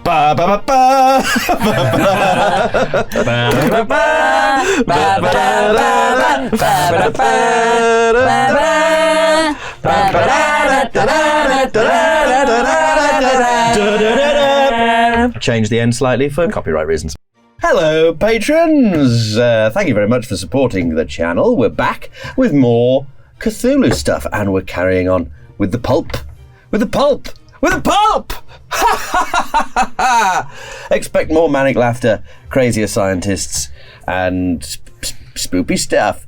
Ba ba ba ba. Change the end slightly for copyright reasons. Hello, patrons! Thank you very much for supporting the channel. We're back with more Cthulhu stuff, and we're carrying on with the pulp. With the pulp! With the pulp! Expect more manic laughter, crazier scientists, and spoopy stuff.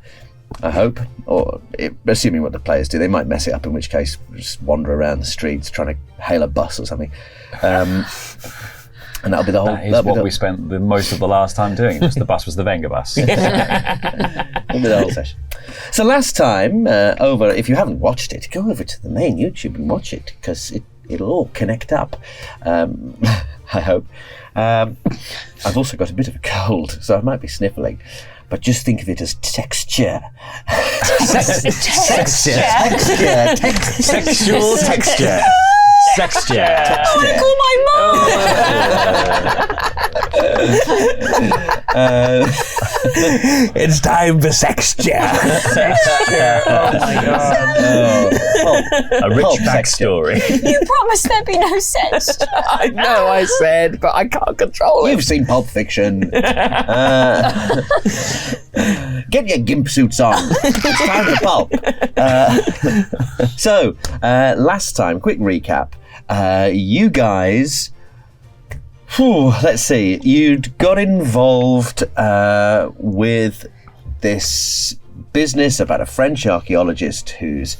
I hope. Or, assuming what the players do, they might mess it up, in which case just wander around the streets trying to hail a bus or something. And that'll be the whole... That is what we spent the most of the last time doing. Just the bus was the Venga bus. That'll be the whole session. So last time, if you haven't watched it, go over to the main YouTube and watch it, because it'll all connect up, I hope. I've also got a bit of a cold, so I might be sniffling. But just think of it as texture. Texture. Sexual texture. Sexture. Oh, I call my mum! It's time for sexture. Sexture. Oh my god. A rich backstory. You promised there'd be no sex. I know I said, but I can't control it. You've seen Pulp Fiction. Get your gimp suits on. It's time for Pulp. So, last time, quick recap. You guys, let's see, you'd got involved with this business about a French archaeologist whose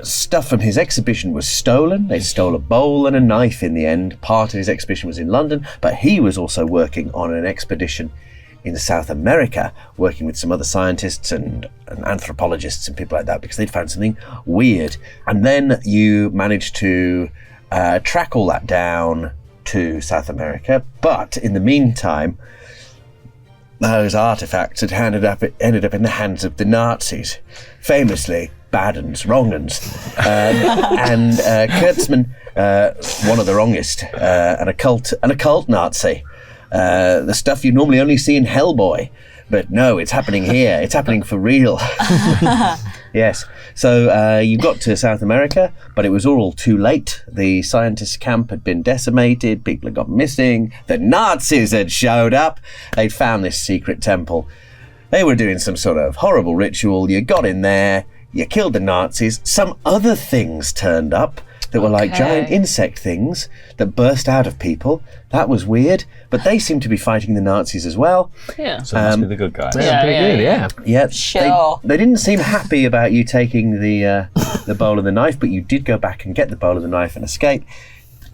stuff from his exhibition was stolen. They stole a bowl and a knife in the end. Part of his exhibition was in London, but he was also working on an expedition in South America, working with some other scientists and anthropologists and people like that, because they'd found something weird. And then you managed to track all that down to South America, but in the meantime, those artifacts had ended up in the hands of the Nazis, famously bad uns, wrong uns, and Kurtzman, one of the wrongest, an occult Nazi. The stuff you normally only see in Hellboy, but no, it's happening here. It's happening for real. Yes. So you got to South America, but it was all too late. The scientist camp had been decimated. People had gone missing. The Nazis had showed up. They'd found this secret temple. They were doing some sort of horrible ritual. You got in there. You killed the Nazis. Some other things turned up that were like giant insect things that burst out of people. That was weird, but they seemed to be fighting the Nazis as well. Yeah. So it must be the good guys. Yeah. Sure. They didn't seem happy about you taking the bowl and the knife, but you did go back and get the bowl and the knife and escape.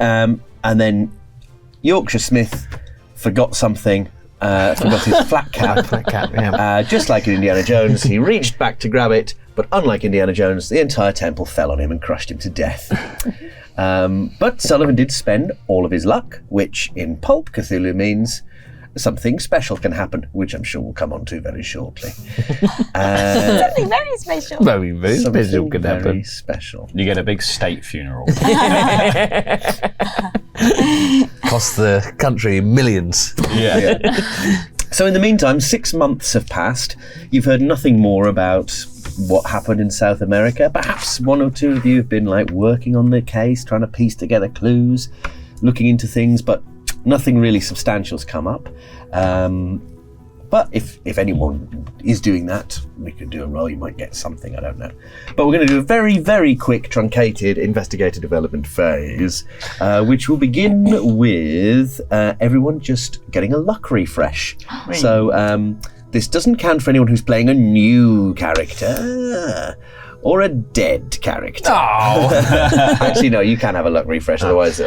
And then Yorkshire Smith forgot something. Forgot his flat cap. Just like in Indiana Jones, he reached back to grab it, but unlike Indiana Jones, the entire temple fell on him and crushed him to death. But Sullivan did spend all of his luck, which in Pulp Cthulhu means something special can happen, which I'm sure we'll come on to very shortly. Something very special. Very special can happen. Very special. You get a big state funeral. Cost the country millions. Yeah. So in the meantime, 6 months have passed. You've heard nothing more about what happened in South America. Perhaps one or two of you have been like working on the case, trying to piece together clues, looking into things, but nothing really substantial's come up. But if anyone is doing that, we could do a roll. You might get something, I don't know. But we're going to do a very, very quick, truncated investigative development phase, which will begin with everyone just getting a luck refresh. So this doesn't count for anyone who's playing a new character or a dead character. Oh. Actually, no, you can have a luck refresh, otherwise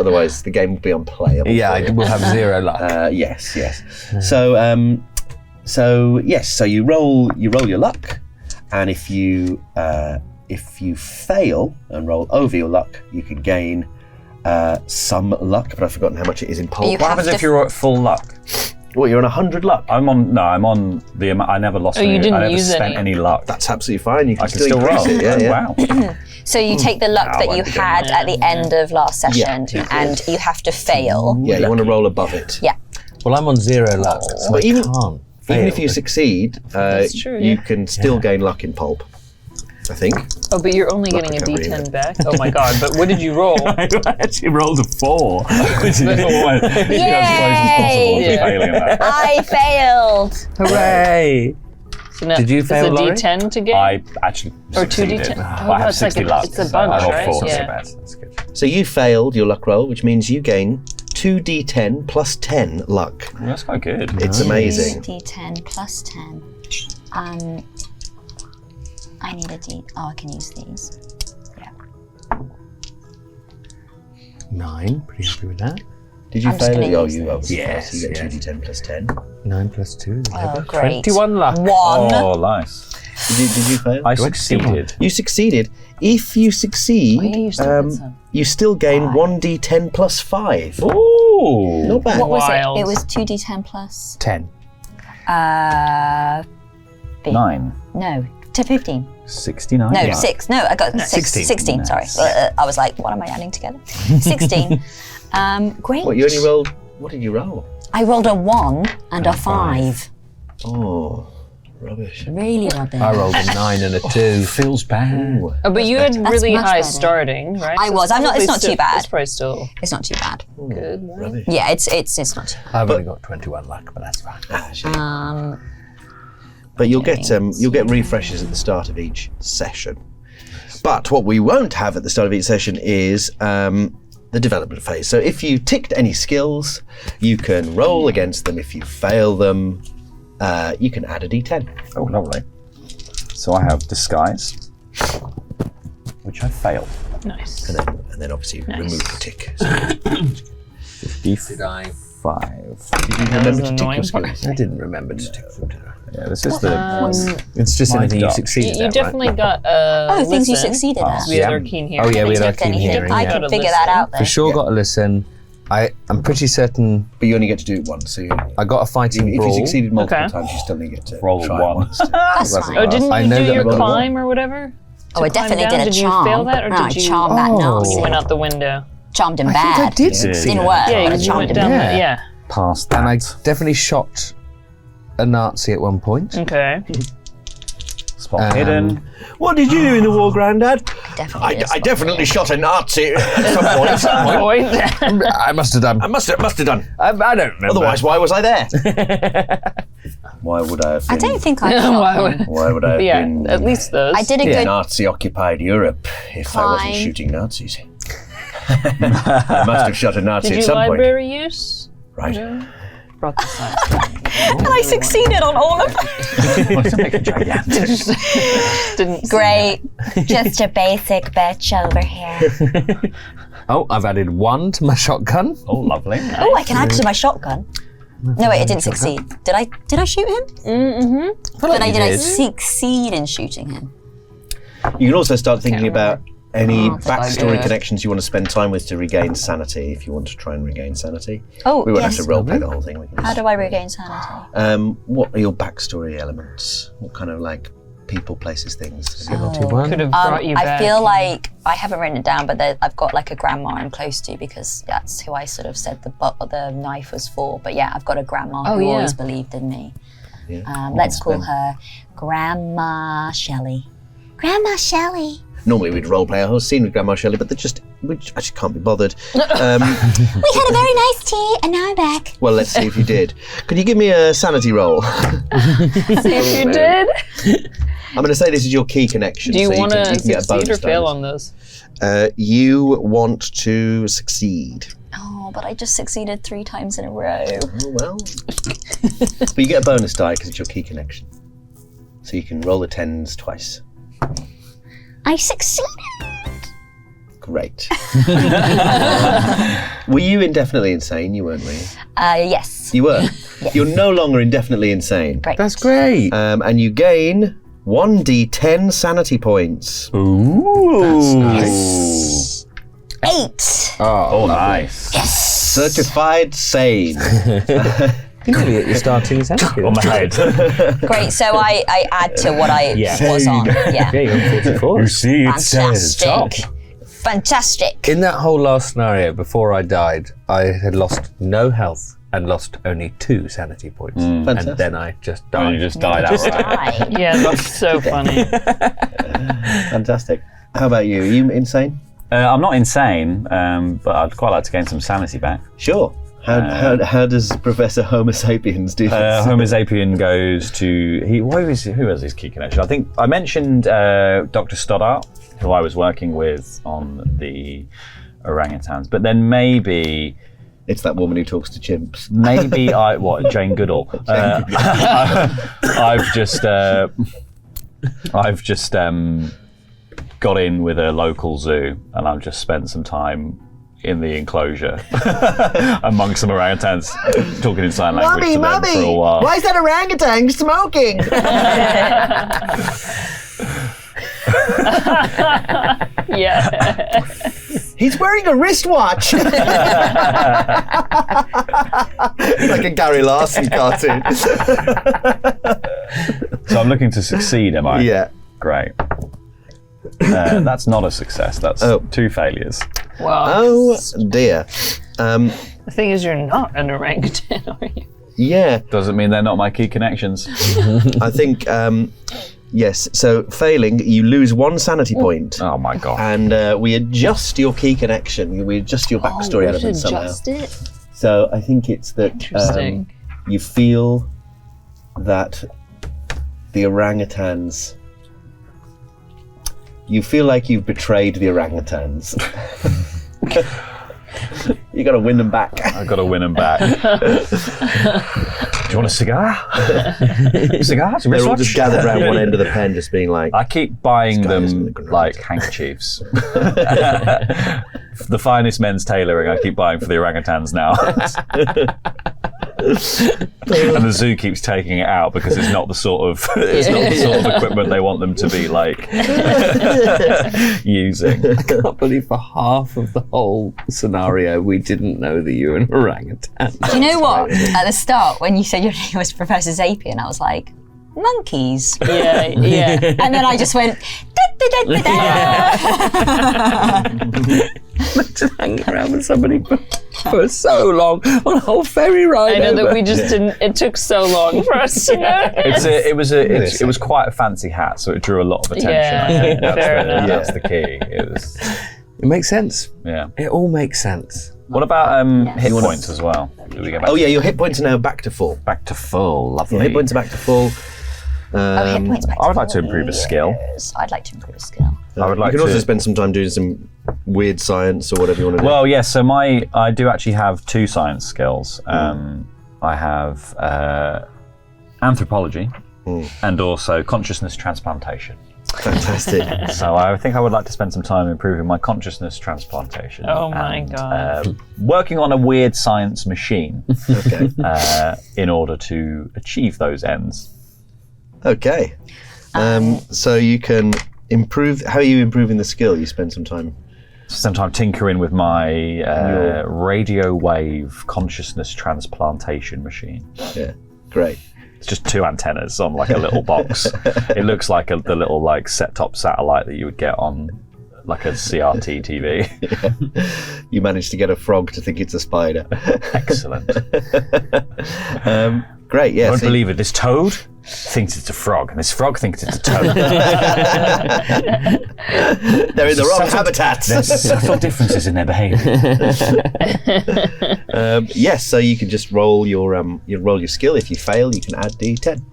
the game will be unplayable. Yeah, I will have 0 luck. Yes. So you roll your luck, and if you fail and roll over your luck, you can gain some luck. But I've forgotten how much it is in Pulp. What happens if you're at full luck? What, you're on 100 luck? I'm on the amount. I never lost any. you didn't I never use spent any luck. That's absolutely fine. You can I can still increase roll. it. Yeah. Wow. So you take the luck Wow, that I you won't be doing had at the end of last session, and you have to fail. Yeah, you want to roll above it. Yeah. Well, I'm on 0 luck, so But I even- can't. Even if you succeed, true, you yeah. can still gain luck in Pulp, I think. Oh, but you're only getting a recovery, D10 back? Oh my god, but what did you roll? I actually rolled a 4, which is almost as close as possible to Yeah. failing at that. I failed. Hooray! So now, Did you fail, Is a Laurie? D10 to get? I actually Or two succeeded. D10. I have it's like 60 luck. it's a so bunch, I rolled right? 4, Yeah. that's good. So you failed your luck roll, which means you gain 2d10 plus 10 luck. Well, that's quite good. It's amazing. D10 plus 10. I need a D. Oh, I can use these. Yeah. 9, pretty happy with that. Did you I'm just fail it? gonna Oh, use you obviously failed, Yes, so you get yes. 2d10 plus 10. 9 plus 2. Oh, great. 21 luck. 1. Oh, nice. Did you fail? I Do I just do succeeded. You succeeded. If you succeed, Oh, yeah, you still get some. you still gain 1d10 plus 5. Ooh. Not bad. What was Wild. it? It was 2d10 plus. 10. B. 9. No, to 15. 69. No, Yeah. 6. No, I got 16. 16, sorry. Nice. I was like, what am I adding together? 16. Great. What, you only rolled... What did you roll? I rolled a 1 and a 5. Oh, rubbish. Really rubbish. I rolled a 9 and a 2. Feels bad. Oh, but you had really much high better. starting, right? I So was. I'm not- it's probably not too still- bad. It's probably still It's not too bad. good. Right? Rubbish. Yeah, it's not too I've only got 21 luck, but that's fine. bad. But you'll get refreshes at the start of each session. But what we won't have at the start of each session is the development phase. So if you ticked any skills, you can roll against them. If you fail them, you can add a d10. Oh, lovely. So I have disguise, which I failed. Nice. And then obviously remove the tick. So, 55. did you remember to tick annoying your skills? I didn't remember to tick them. Yeah, this is the. It's just My anything you God. succeeded You at, definitely right? got Oh, things you listen. succeeded at. We had our keen hearing. Oh, yeah, we had our Ticked keen anything. hearing. I Yeah. can Gotta figure that listen. out then. For sure got to listen. I'm pretty certain But you only get to do it once. So I got a fighting if you brawl. succeed multiple Okay. times, you still only get to Roll try one. it once. That's fine. Oh, didn't I you know do that your I rolled a climb or whatever? Oh, I To climb definitely down? did a Did you charm. fail that, or no, did I you- charmed that Oh. Nazi. You went out the window. Charmed him I bad. think I did succeed. Didn't work. Yeah, I because you charmed went him. down. Yeah. Yeah. Past that. And I definitely shot a Nazi at one point. Okay. Spot hidden. What did you do in the war, Grandad? Definitely did. I definitely shot a Nazi at some point. At some point. Point. I must have done. I must have done. I don't remember. Otherwise, why was I there? Why would I have been? I don't think I Why shot would- him. Why would I have Yeah, been? at least those. I did a good. Nazi-occupied Europe if I wasn't Fine. shooting Nazis. I must have shot a Nazi Did at you some point. library use? Right. Brought this up. I succeeded on all of them. Well, to make it gigantic. Didn't. Great. Just a basic bitch over here. Oh, I've added 1 to my shotgun. Oh, lovely. Oh, I can add to my shotgun. No, wait, it didn't succeed. Did I shoot him? Did Did I succeed in shooting him? You can also start thinking about any Oh, backstory good. connections you want to spend time with to regain sanity, if you want to try and regain sanity. Oh, We won't yes. have to roleplay the whole thing. We can How just, do I regain sanity? what are your backstory elements? What kind of like people, places, things? Have you got? 21. Could have brought you I back. feel like I haven't written it down, but I've got like a grandma I'm close to because that's who I sort of said the knife was for. But yeah, I've got a grandma who yeah. always believed in me. Yeah. Let's call her Grandma Shelley. Grandma Shelley. Normally we'd roleplay a whole scene with Grandma Shelley, but I just can't be bothered. We had a very nice tea, and now I'm back. Well, let's see if you did. Could you give me a sanity roll? if you did. I'm going to say this is your key connection. Do you so want to can get a succeed bonus or fail bonus. on those? You want to succeed. Oh, but I just succeeded 3 times in a row. Oh, well. But you get a bonus die because it's your key connection. So you can roll the 10s twice. I succeeded. Great. Were you indefinitely insane? You weren't, were you? Yes. You were. You're no longer indefinitely insane. Great. That's great. And you gain 1d10 sanity points. Ooh. Nice. 8. Oh, nice. Certified sane. Nearly at your starting sanity. on my head. Great. So I add to what I was on. Yeah. Yeah, you're on 44. You see, it says top. Fantastic. Fantastic. In that whole last scenario, before I died, I had lost no health and lost only 2 sanity points. And Fantastic. then I just And died. you just died outright. Right. Yeah, that's so funny. Fantastic. How about you? Are you insane? I'm not insane, but I'd quite like to gain some sanity back. Sure. How does Professor Homo sapiens do this? Homo sapien goes to who has his key connection? I think I mentioned Dr. Stoddart, who I was working with on the orangutans, but then maybe It's that woman who talks to chimps. Jane Goodall. I've just got in with a local zoo, and I've just spent some time in the enclosure among some orangutans, talking in sign language to them for a while. Why is that orangutan smoking? Yeah. He's wearing a wristwatch. Like a Gary Larson cartoon. So I'm looking to succeed, am I? Yeah. Great. That's not a success. That's 2 failures. Wow. Oh dear. The thing is, you're not an orangutan, are you? Yeah. Doesn't mean they're not my key connections. I think yes. So failing, you lose 1 sanity point. Oh my god. And we adjust your key connection. We adjust your backstory element somehow. Adjust it. So I think it's that Interesting. you feel that the orangutans. You feel like you've betrayed the orangutans. You got to win them back. I've got to win them back. Do you want a cigar? Cigars? They're all just gathered around one end of the pen, just being like. I keep buying This guy isn't them a grenade. like handkerchiefs. The finest men's tailoring I keep buying for the orangutans now. And the zoo keeps taking it out because it's not the sort of equipment they want them to be like using. I can't believe for half of the whole scenario we didn't know that you were an orangutan. Do you know what? At the start, when you said your name was Professor Sapien, I was like, monkeys. Yeah, yeah. And then I just went, da-da-da-da-da. Hanging around with somebody for so long on a whole ferry ride. I know over. that we just didn't. It took so long for us to know. It was quite a fancy hat, so it drew a lot of attention. Yeah, I think fair enough. that's the key. It makes sense. Yeah. It all makes sense. What about hit points as well? Do we get back Oh yeah, your hit points are now back to full. back to full? Lovely. Your hit points are back to full. Hit points back I would to like to improve a skill. I'd like to improve a skill. I would like you can also to spend some time doing some weird science or whatever you want to do. Well, yes. So I do actually have 2 science skills. I have anthropology and also consciousness transplantation. Fantastic. So I think I would like to spend some time improving my consciousness transplantation. Oh my and, God. Working on a weird science machine Okay. in order to achieve those ends. Okay. So you can improve. How are you improving the skill? You spend some time. Sometimes tinkering with my radio wave consciousness transplantation machine. Yeah. Great. It's just 2 antennas on like a little box. It looks like the little like set-top satellite that you would get on like a CRT TV. You managed to get a frog to think it's a spider. Excellent. Great. Yeah. I won't so- believe it. This toad thinks it's a frog, and this frog thinks it's a toad. They're in the wrong There's habitats. subtle differences in their behaviour. Yes. So you can just roll your skill. If you fail, you can add D10.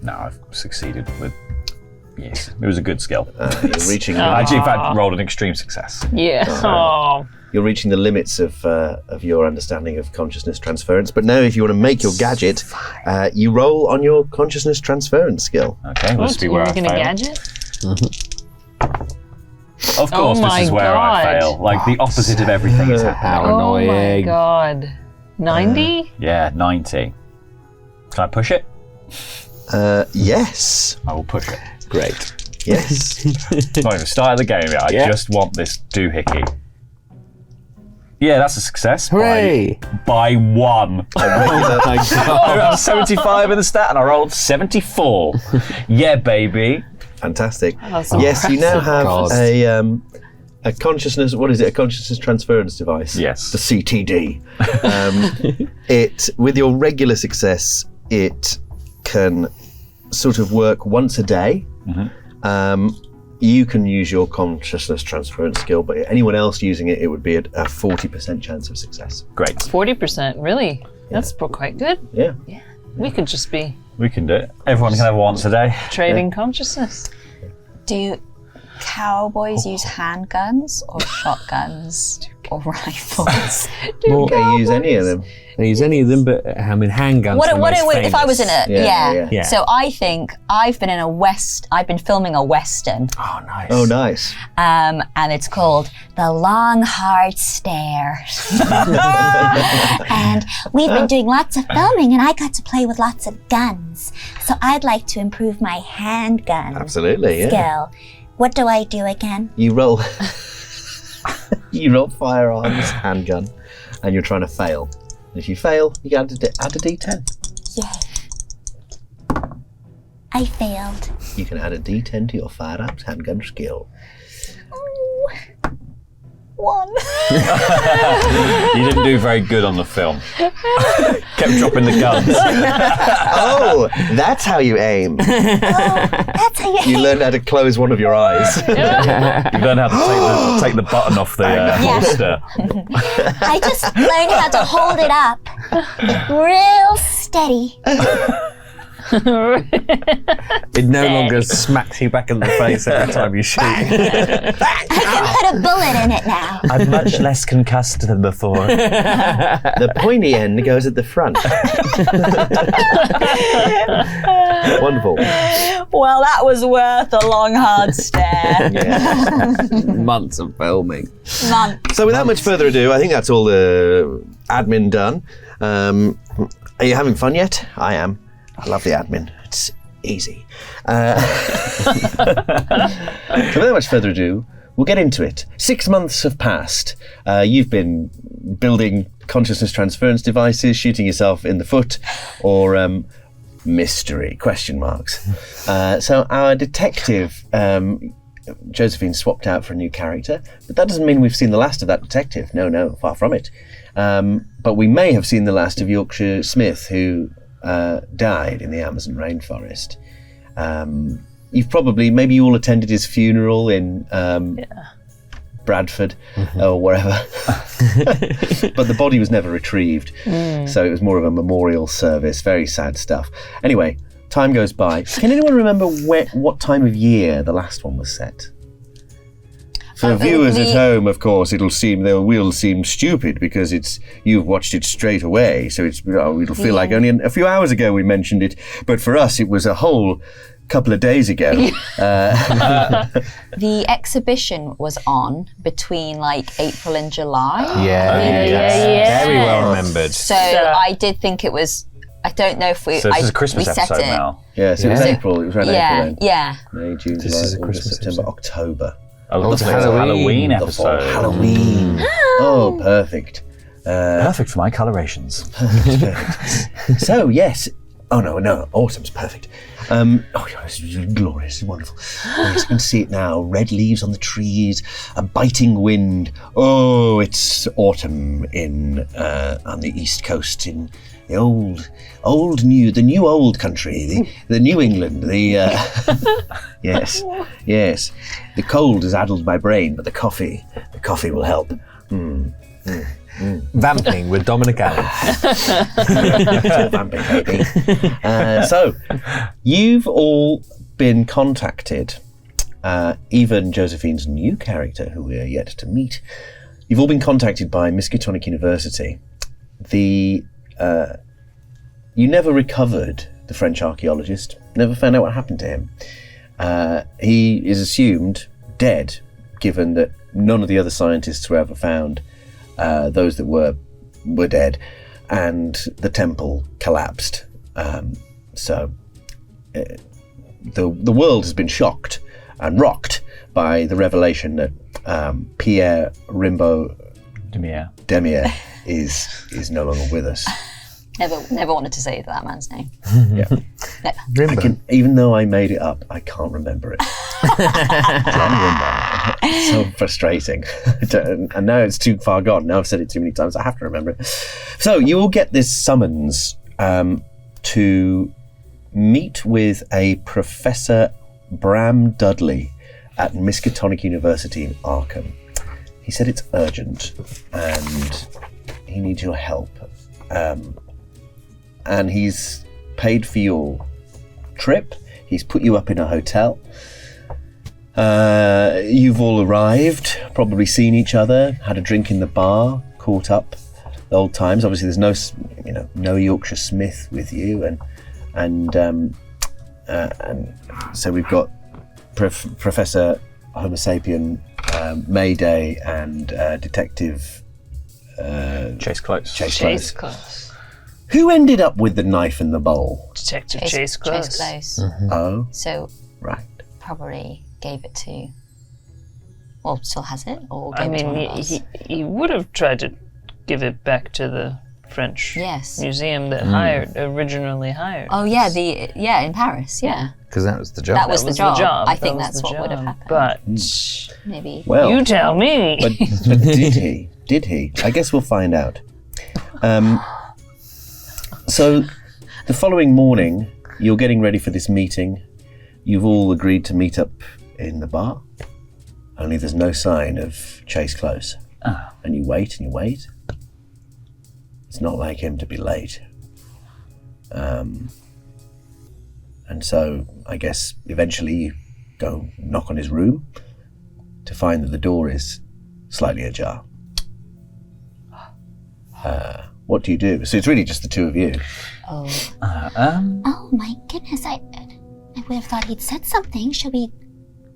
No, I've succeeded with. Yes, it was a good skill. You're reaching. I actually, in fact, rolled an extreme success. Yeah. Oh. You're reaching the limits of your understanding of consciousness transference. But now, if you want to make your gadget, you roll on your consciousness transference skill. Okay, Oh, this will be you're where I making a fail. gadget? Of course, my this is where I God. fail. Like the opposite of everything is happening. How Oh my annoying. God. 90? Yeah, 90. Can I push it? Yes. I will push it. Great. Yes. Not even started the game yet. I Yeah. just want this doohickey. Yeah, that's a success. Hooray! By 1. Oh my god. I was 75 in the stat and I rolled 74. Yeah, baby. Fantastic. That's Yes, you now have God. a consciousness. What is it? A consciousness transference device. Yes. The CTD. It with your regular success, it can sort of work once a day. You can use your consciousness transference skill, but anyone else using it, it would be a 40% chance of success. Great. 40%, really? That's quite good. Yeah. We could just be We can do it. Everyone can have once a day. trading consciousness. Do cowboys use handguns or shotguns or rifles? They use any of them. They use any of them, but I mean, handguns. If I was in a Yeah. So I think I've been in I've been filming a western, Oh, nice. Oh, nice. and it's called The Long Hard Stare. And we've been doing lots of filming, and I got to play with lots of guns. So I'd like to improve my handgun Absolutely. Yeah. skill. What do I do again? You roll. You roll firearms, handgun, and you're trying to fail. And if you fail, you add a D10. Yay. I failed. You can add a D10 to your firearms handgun skill. Oh, 1. You didn't do very good on the film. Kept dropping the guns. Oh, that's how you aim. That's how You learned how to close one of your eyes. You learn how to take the button off the holster. I just learned how to hold it up real steady. It no longer smacks you back in the face every time you shoot. I can put a bullet in it now. I'm much less concussed than before. The pointy end goes at the front. Wonderful. Well, that was worth a long, hard stare. Months of filming. So without much further ado, I think that's all the admin done. Are you having fun yet? I am. I love the admin. It's easy. So without much further ado, we'll get into it. 6 months have passed. You've been building consciousness transference devices, shooting yourself in the foot, or mystery, question marks. So our detective, Josephine, swapped out for a new character, but that doesn't mean we've seen the last of that detective. No, far from it. But we may have seen the last of Yorkshire Smith, who died in the Amazon rainforest. Maybe you all attended his funeral in Bradford or wherever. But the body was never retrieved. So it was more of a memorial service. Very sad stuff. Anyway, time goes by. Can anyone remember what time of year the last one was set? For viewers at home, of course, they will seem stupid because you've watched it straight away. So it'll feel like only a few hours ago we mentioned it, but for us it was a whole couple of days ago. The exhibition was on between April and July. Yeah. Very well remembered. So I did think it was. I don't know if we. So this is a Christmas we set episode it. now. Yeah, so it was April. It was around April then. Yeah. May, June, This July, is a August, Christmas September, episode. October. Oh, it's it's a Halloween. Halloween The fall. episode. Halloween. Oh, perfect. Perfect for my colorations. So, yes. Oh, no. Autumn's perfect. This is glorious. It's wonderful. Yes, you can see it now. Red leaves on the trees, a biting wind. Oh, it's autumn on the East Coast in the the new old country, the New England, yes. The cold has addled my brain, but the coffee will help. Vamping with Dominic Allen. Vamping, baby. So, you've all been contacted, even Josephine's new character, who we are yet to meet. You've all been contacted by Miskatonic University. You never recovered the French archaeologist, never found out what happened to him. He is assumed dead, given that none of the other scientists were ever found. Those that were dead, and the temple collapsed. So the world has been shocked and rocked by the revelation that Pierre Rimbaud Demier is no longer with us. Never wanted to say that man's name. Yeah. Never. Even though I made it up, I can't remember it. So frustrating. And now it's too far gone. Now I've said it too many times, I have to remember it. So you will get this summons to meet with a Professor Bram Dudley at Miskatonic University in Arkham. He said it's urgent and he needs your help. And he's paid for your trip. He's put you up in a hotel. You've all arrived, probably seen each other, had a drink in the bar, caught up the old times. Obviously, there's no Yorkshire Smith with you, and so we've got Professor Homo Sapien, Mayday, and Detective Chase Close. Chase Close. Who ended up with the knife in the bowl? Detective Chase Close. Chase Close. Mm-hmm. Oh, so right. Probably gave it to, or still has it, or I gave it to mean, one of us. he would have tried to give it back to the French museum that originally hired. Oh yeah, in Paris, yeah. Because that was the job. That was the job. I think That was that's the what would have job. happened. But Maybe. Well, you tell me. But did he? Did he? I guess we'll find out. So, the following morning, you're getting ready for this meeting. You've all agreed to meet up in the bar. Only there's no sign of Chase Close. And you wait and you wait. It's not like him to be late. And so, I guess, eventually you go knock on his room to find that the door is slightly ajar. What do you do? So it's really just the two of you. Oh. Oh my goodness! I would have thought he'd said something. Shall we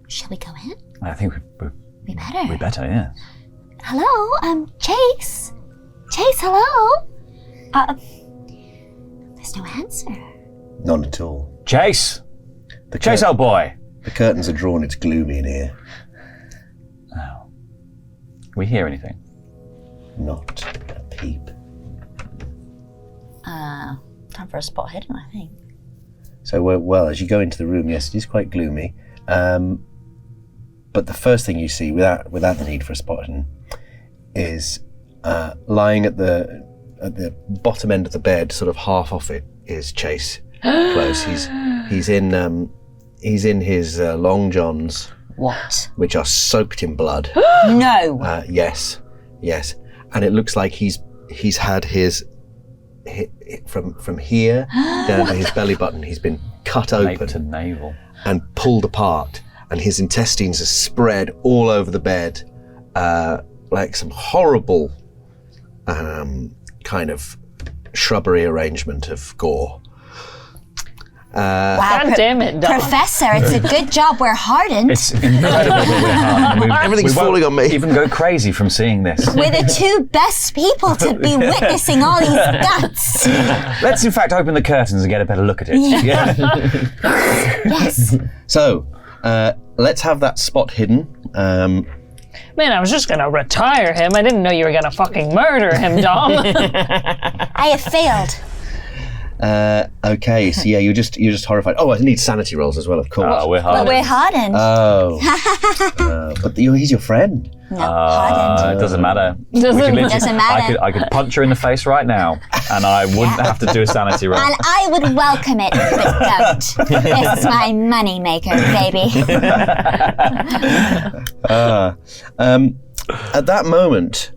go in? I think We better. we better, yeah. Hello, Chase. Chase, hello. There's no answer. None at all. Chase! The Chase, old boy! The curtains are drawn. It's gloomy in here. Oh. We hear anything? Not a peep. Time for a spot hidden, I think. So, well, as you go into the room, yes, it is quite gloomy. But the first thing you see, without the need for a spot hidden, is lying at the bottom end of the bed, sort of half off it, is Chase Close. He's in his long johns. What? Which are soaked in blood. No. Yes, and it looks like he's had his from here down to his belly button. He's been cut open to navel and pulled apart, and his intestines are spread all over the bed, like some horrible kind of shrubbery arrangement of gore. Wow, God damn it, Dom. Professor, it's a good job we're hardened. It's incredible that we're hardened. Everything's falling on me. Even go crazy from seeing this. We're the two best people to be witnessing all these guts. Let's in fact open the curtains and get a better look at it. Yeah. Yes. So, let's have that spot hidden. Man, I was just gonna retire him. I didn't know you were gonna fucking murder him, Dom. I have failed. Okay, so yeah, you're just horrified. Oh, I need sanity rolls as well, of course. Oh, we're But hardened. we're hardened. But he's your friend. No, hardened. It doesn't matter. Doesn't matter. I could punch her in the face right now, and I wouldn't have to do a sanity roll. And I would welcome it, but don't. This is my money maker, baby. At that moment,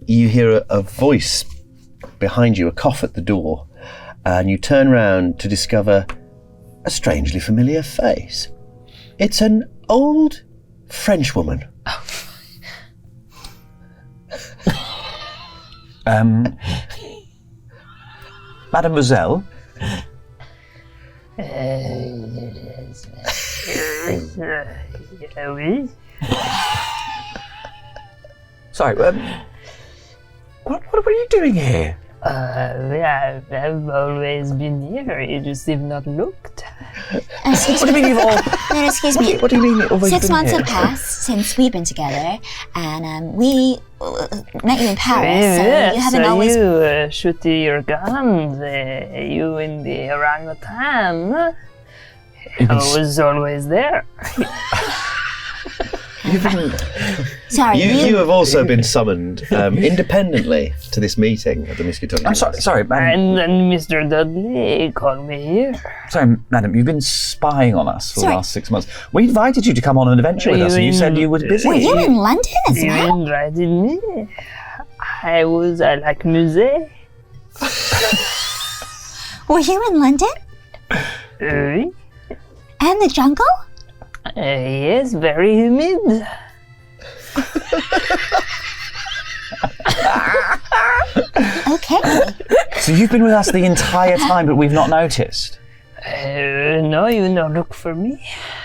you hear a voice behind you, a cough at the door, and you turn round to discover a strangely familiar face. It's an old French woman. Mademoiselle? Sorry, what are you doing here? I've always been here. You just have not looked. Excuse What do you mean you've all... No, excuse me. What do you mean? 6 months have passed since we've been together, and we met you in Paris, so you haven't always... you shoot your guns, you and the orangutan. I was always there. Sorry, You have also been summoned independently to this meeting at the Miskatonic. I'm sorry, madam. And then Mr. Dudley called me here. Sorry, madam, you've been spying on us for Sorry. the last 6 months. We invited you to come on an adventure with us, and you said you were busy. were you in London as You well? invited me. I like musée. Were you in London? Oui. And the jungle? Yes, very humid. Okay. So you've been with us the entire time, but we've not noticed. No, you don't look for me.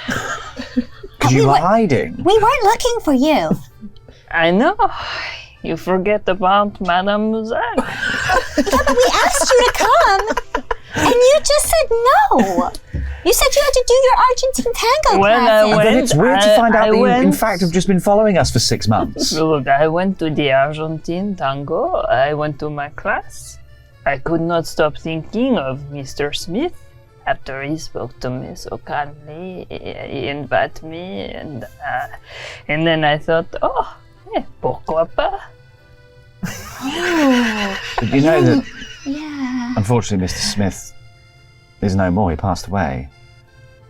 Because you were hiding. We weren't looking for you. I know. You forget about Mademoiselle. But we asked you to come, and you just said no. You said you had to do your Argentine tango When I classes. went- Then it's weird to find out that you, in went- fact, have just been following us for 6 months. Look, I went to the Argentine tango. I went to my class. I could not stop thinking of Mr. Smith. After he spoke to me so kindly, he invited me, and then I thought, pourquoi pas? Did you know that, Yeah. unfortunately, Mr. Smith is no more. He passed away.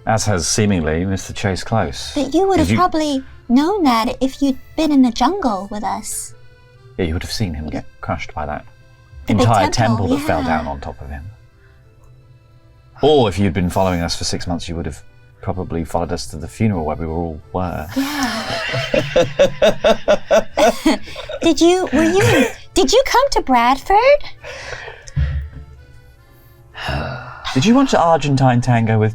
As has seemingly Mr. Chase Close. But you would have Did you- probably known that if you'd been in the jungle with us. Yeah, you would have seen him get crushed by that big entire temple, temple that fell yeah. down on top of him. Or if you'd been following us for 6 months, you would have probably followed us to the funeral where we all were. Did you come to Bradford? Did you watch the Argentine tango with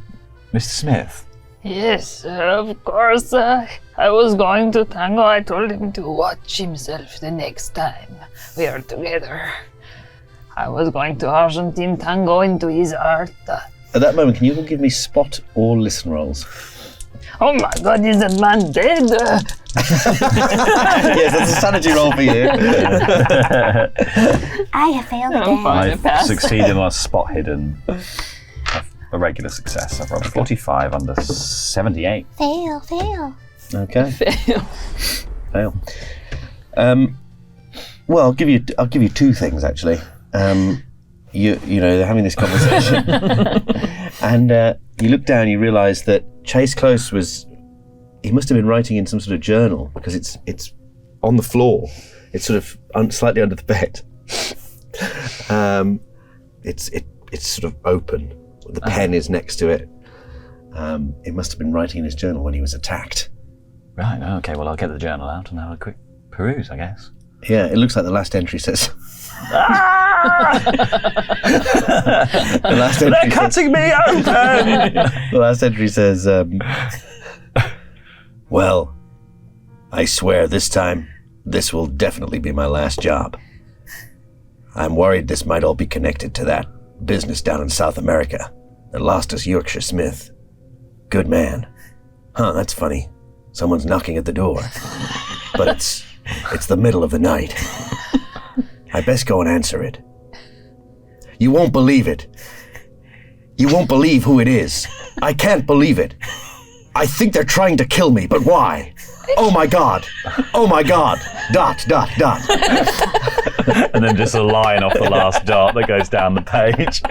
Mr. Smith? Yes, of course. I was going to tango. I told him to watch himself the next time we are together. I was going to Argentine tango into his heart. At that moment, can you all give me spot or listen rolls? Oh my God, is that man dead? Yes, that's a sanity roll for you. I have failed again. I've succeeded on a spot hidden. A regular success. I've rolled 45 under 78. Fail. Okay. Fail. Well, I'll give you 2 things actually. You know, they're having this conversation, and you look down, you realise that Chase Close he must have been writing in some sort of journal, because it's on the floor. It's sort of slightly under the bed. It's sort of open. The pen is next to it. It must have been writing in his journal when he was attacked. Right, okay, well, I'll get the journal out and have a quick peruse, I guess. Yeah, it looks like the last entry says. The last entry They're cutting me open! The last entry says, well, I swear this time, this will definitely be my last job. I'm worried this might all be connected to that business down in South America that lost us Yorkshire Smith. Good man. Huh, that's funny. Someone's knocking at the door. But it's the middle of the night. I best go and answer it. You won't believe it. You won't believe who it is. I can't believe it. I think they're trying to kill me, but why? Oh my God. Oh my God. ... And then just a line off the last dot that goes down the page.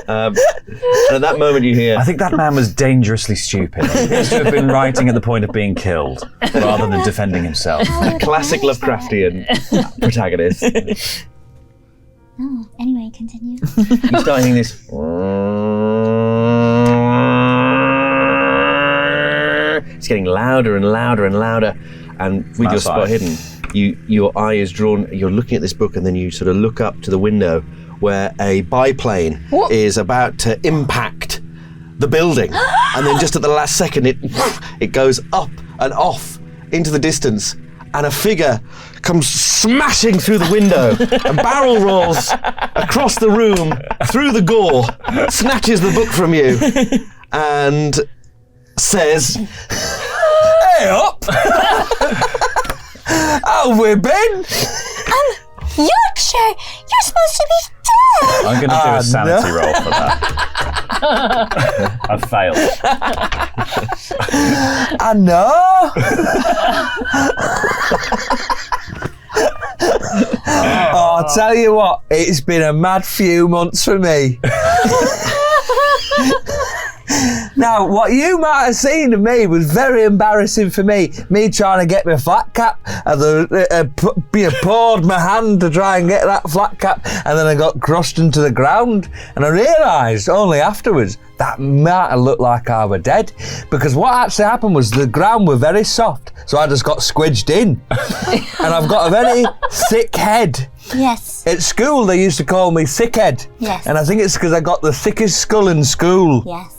At that moment you hear... I think that man was dangerously stupid. He appears to have been writing at the point of being killed, rather than defending himself. Classic Lovecraftian protagonist. Oh, anyway, continue. You start hearing this. It's getting louder and louder and louder, and with your spot hidden, your eye is drawn. You're looking at this book, and then you sort of look up to the window where a biplane is about to impact the building, and then just at the last second, it goes up and off into the distance, and a figure comes smashing through the window and barrel rolls across the room, through the gore, snatches the book from you, and says, "Hey up! How have we been?" Yorkshire, you're supposed to be dead. I'm going to do a sanity roll for that. I've failed. I know. Oh, I'll tell you what, it's been a mad few months for me. Now, what you might have seen of me was very embarrassing for me. Me trying to get my flat cap, and poured my hand to try and get that flat cap, and then I got crushed into the ground. And I realised only afterwards that might have looked like I were dead, because what actually happened was the ground were very soft, so I just got squidged in. And I've got a very thick head. Yes. At school, they used to call me thickhead. Yes. And I think it's because I got the thickest skull in school. Yes.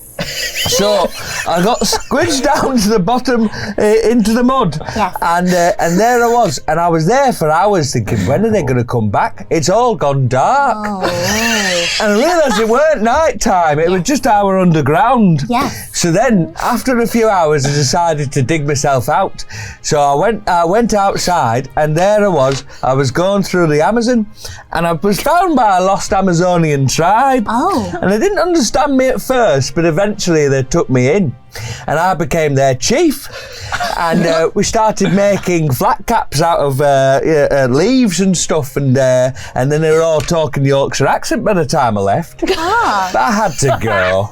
So I got squidged down to the bottom into the mud. Yes. And there I was. And I was there for hours thinking, when are they going to come back? It's all gone dark. Oh, right. And I realised it weren't night time, it was just our underground. Yes. So then, after a few hours, I decided to dig myself out. So I went outside, and there I was going through the Amazon, and I was found by a lost Amazonian tribe. Oh. And they didn't understand me at first, but eventually they took me in. And I became their chief. And we started making flat caps out of leaves and stuff. And then they were all talking Yorkshire accent by the time I left. Ah. But I had to go.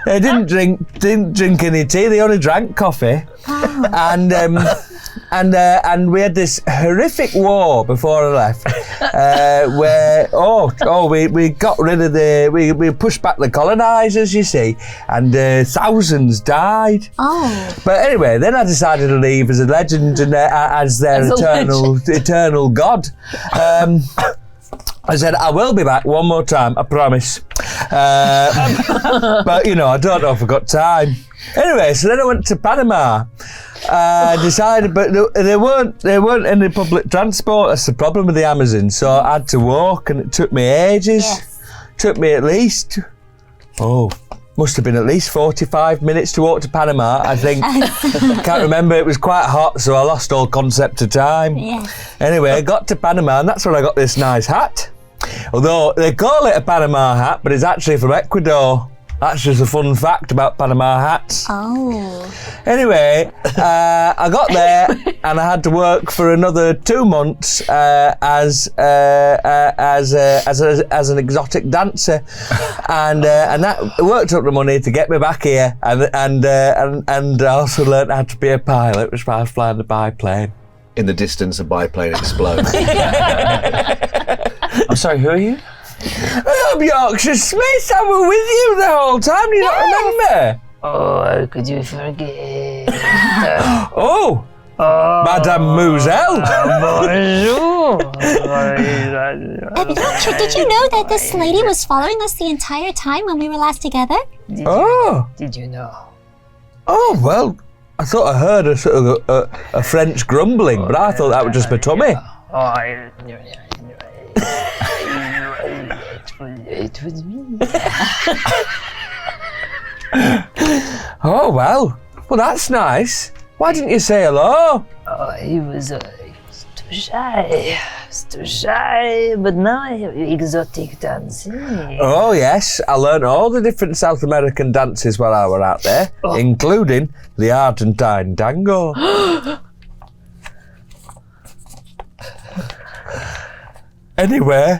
They didn't drink any tea. They only drank coffee. Oh. And we had this horrific war before I left, where we got rid of we pushed back the colonisers, you see, and thousands died. Oh. But anyway, then I decided to leave as a legend and as their eternal god. I said, I will be back one more time, I promise. But, I don't know if I've got time. Anyway, so then I went to Panama. Decided, but there weren't any public transport. That's the problem with the Amazon. So I had to walk, and it took me ages. Yes. Took me at least, must have been at least 45 minutes to walk to Panama, I think. I can't remember, it was quite hot, so I lost all concept of time. Yes. Anyway, I got to Panama, and that's when I got this nice hat. Although they call it a Panama hat, but it's actually from Ecuador. That's just a fun fact about Panama hats. Oh. Anyway, I got there and I had to work for another 2 months as an exotic dancer, and that worked up the money to get me back here, and I also learned how to be a pilot, which I was flying the biplane. In the distance, a biplane explodes. I'm sorry, who are you? I'm Yorkshire Smith. I was with you the whole time. Do you not remember? Oh, how could you forget? Oh, Mademoiselle. Bonjour. Yorkshire, did you know that this lady was following us the entire time when we were last together? Did you know? Oh, well, I thought I heard a sort of a French grumbling, but I thought that was just my tummy. It was me. Oh, well, that's nice. Why didn't you say hello? Oh, he was too shy. But now exotic dancing. Oh, yes, I learned all the different South American dances while I were out there, including the Argentine tango. Anyway,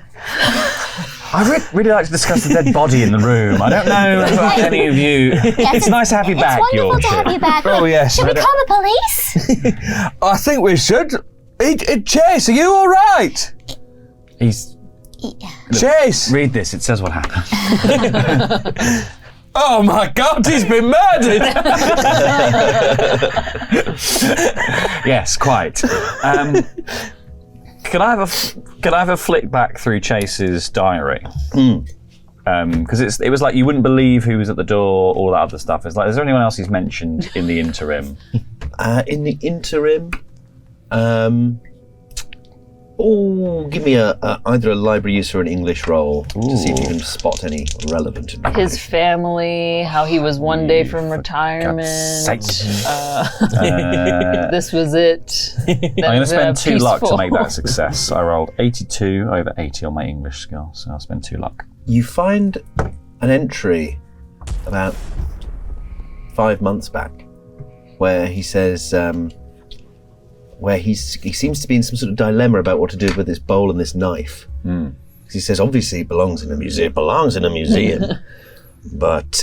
I'd really like to discuss the dead body in the room. I don't know about any of you. It's nice to have you back, It's wonderful to Yorkshire. have you back. Oh, yes. Should we call the police? I think we should. Chase, are you all right? He's... Chase! Read this, it says what happened. Oh my God, he's been murdered! Yes, quite. Can I have a flick back through Chase's diary? Because it was like you wouldn't believe who was at the door, all that other stuff. It's like, is there anyone else he's mentioned in the interim? In the interim, Oh, give me either a library use or an English roll to see if you can spot any relevant information. His family, how he was one day from retirement. This was it. I'm going to spend 2 luck to make that a success. I rolled 82 over 80 on my English skill, so I'll spend 2 luck. You find an entry about 5 months back where he says, where he seems to be in some sort of dilemma about what to do with this bowl and this knife. He says, obviously it belongs in a museum. It belongs in a museum. but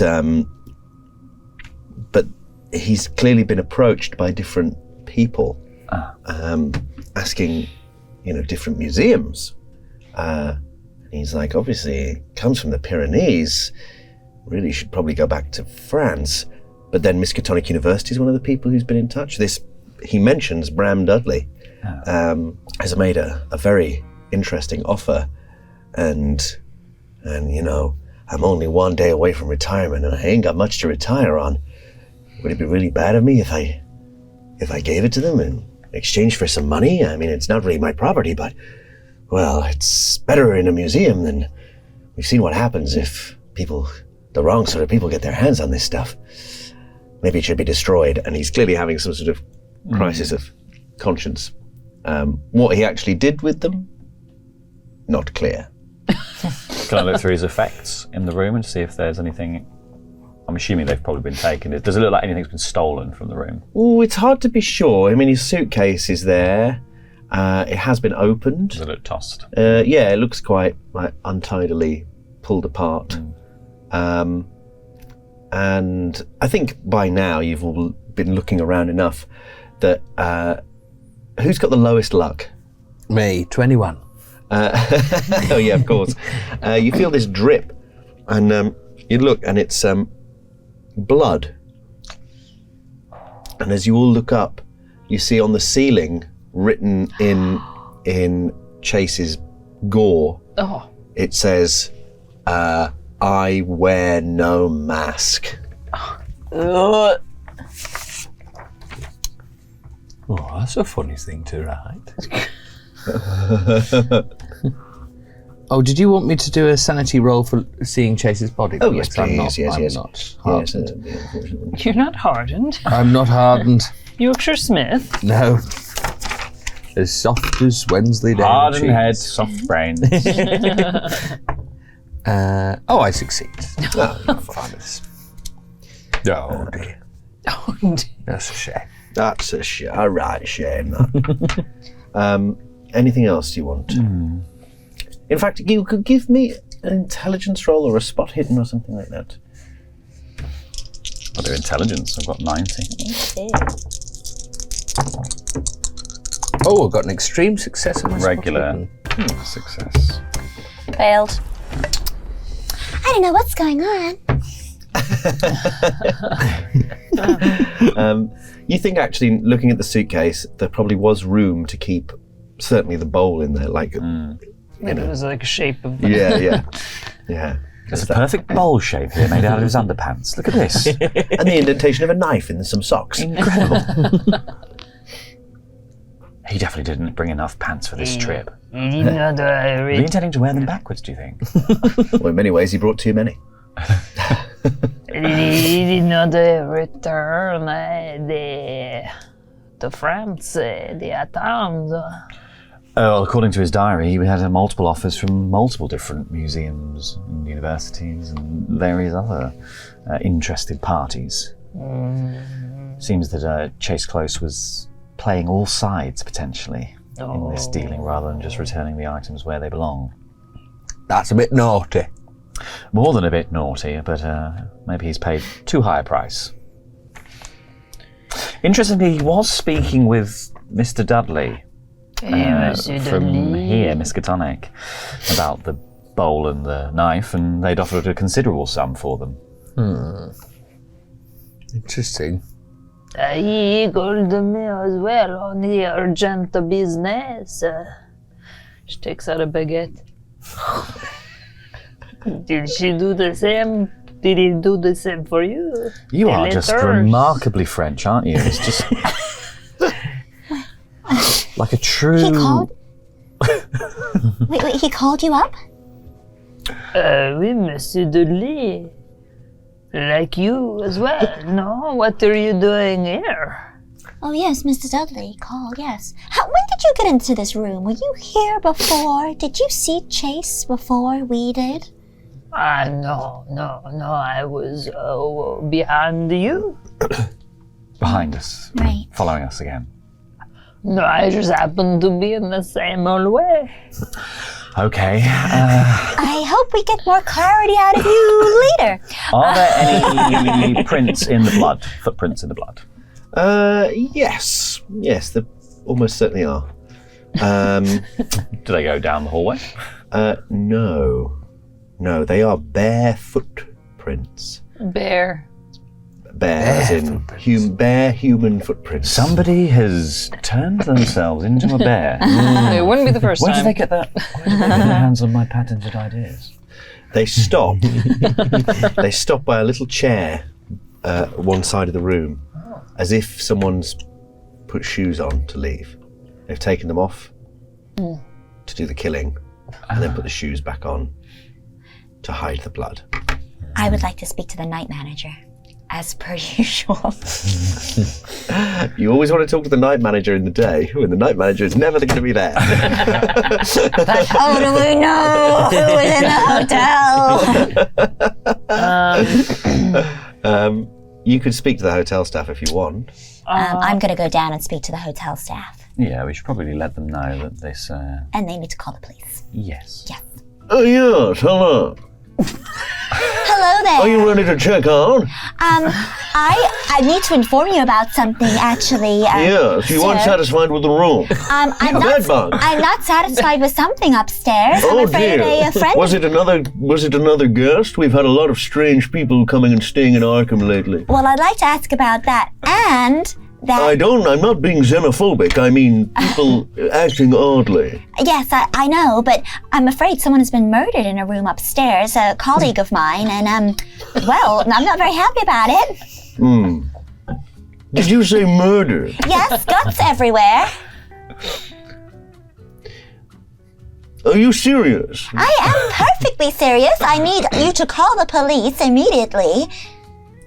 he's clearly been approached by different people asking, different museums. He's like, obviously it comes from the Pyrenees. Really should probably go back to France. But then Miskatonic University is one of the people who's been in touch. He mentions Bram Dudley has made a very interesting offer, and I'm only 1 day away from retirement and I ain't got much to retire on. Would it be really bad of me if I gave it to them in exchange for some money? I mean, it's not really my property, but well, it's better in a museum than we've seen what happens if the wrong sort of people get their hands on this stuff. Maybe it should be destroyed. And he's clearly having some sort of crisis of conscience. What he actually did with them, not clear. Can I look through his effects in the room and see if there's anything? I'm assuming they've probably been taken. Does it look like anything's been stolen from the room? Oh, it's hard to be sure. I mean, his suitcase is there. It has been opened. Does it look tossed? Yeah, it looks quite untidily pulled apart. And I think by now you've all been looking around enough that who's got the lowest luck? Me, 21. Oh yeah, of course. You feel this drip, and you look, and it's blood. And as you all look up, you see on the ceiling, written in Chase's gore, it says, "I wear no mask." Oh, that's a funny thing to write. Oh, did you want me to do a sanity roll for seeing Chase's body? Oh, yes, I'm please. not, Yes. I'm not hardened. Yes, You're not hardened. I'm not hardened. Yorkshire Smith. No. As soft as Wensleydale Hardened cheese. head, soft brains. I succeed. Oh, you're Fabulous. Oh dear. Oh, dear. That's a shame. That's a right shame. That. Anything else you want? In fact, you could give me an intelligence roll or a spot hidden or something like that. I'll do intelligence. I've got 90. Oh, I've got an extreme success on my spot Regular hidden. success. Failed. I don't know what's going on. You think actually, looking at the suitcase, there probably was room to keep certainly the bowl in there, like It was like a shape of. yeah. There's a perfect bowl shape here made out of his underpants. Look at this. And the indentation of a knife in some socks. Incredible. He definitely didn't bring enough pants for this trip. He did not Are you intending to wear them backwards, do you think? Well, in many ways, he brought too many. He did not return to France, the arms. Well, according to his diary, he had multiple offers from multiple different museums and universities and various other interested parties. Seems that Chase Close was playing all sides, potentially, in this dealing, rather than just returning the items where they belong. That's a bit naughty. More than a bit naughty, but maybe he's paid too high a price. Interestingly, he was speaking with Mr. Dudley from here, Miskatonic, about the bowl and the knife, and they'd offered a considerable sum for them. Interesting. He called me as well on the urgent business. She takes out a baguette. Did she do the same? Did he do the same for you? You are just remarkably French, aren't you? It's just like a true. He called? Wait, he called you up? Oui, Monsieur Dudley. Like you as well, no? What are you doing here? Oh, yes, Mr. Dudley called, yes. When did you get into this room? Were you here before? Did you see Chase before we did? No, I was behind you. Behind us. Right. Following us again. No, I just happened to be in the same hallway. Okay. I hope we get more clarity out of you later. Are there any prints in the blood? Footprints in the blood? Yes. Yes, there almost certainly are. Do they go down the hallway? No. No, they are bare footprints. Bear. Bare, as in bare human footprints. Somebody has turned themselves into a bear. It wouldn't be the first Where time. did they get that? Where did they get their hands on my patented ideas? They stop. They stop by a little chair, one side of the room, as if someone's put shoes on to leave. They've taken them off to do the killing, and then put the shoes back on to hide the blood. I would like to speak to the night manager, as per usual. You always want to talk to the night manager in the day, when the night manager is never going to be there. But how do we know who was in the hotel? You could speak to the hotel staff if you want. I'm going to go down and speak to the hotel staff. Yeah, we should probably let them know that this... And they need to call the police. Yes. Yes. Oh, yes, hello. Hello there. Are you ready to check out? I need to inform you about something, actually. Yes, you weren't sir. satisfied with the room. I'm not satisfied with something upstairs. Oh I'm afraid dear. a friend. Was it another guest? We've had a lot of strange people coming and staying in Arkham lately. Well, I'd like to ask about that, and that. I'm not being xenophobic. I mean, people acting oddly. Yes, I know, but I'm afraid someone has been murdered in a room upstairs, a colleague of mine, and, well, I'm not very happy about it. Did you say murder? Yes, guts everywhere. Are you serious? I am perfectly serious. I need you to call the police immediately.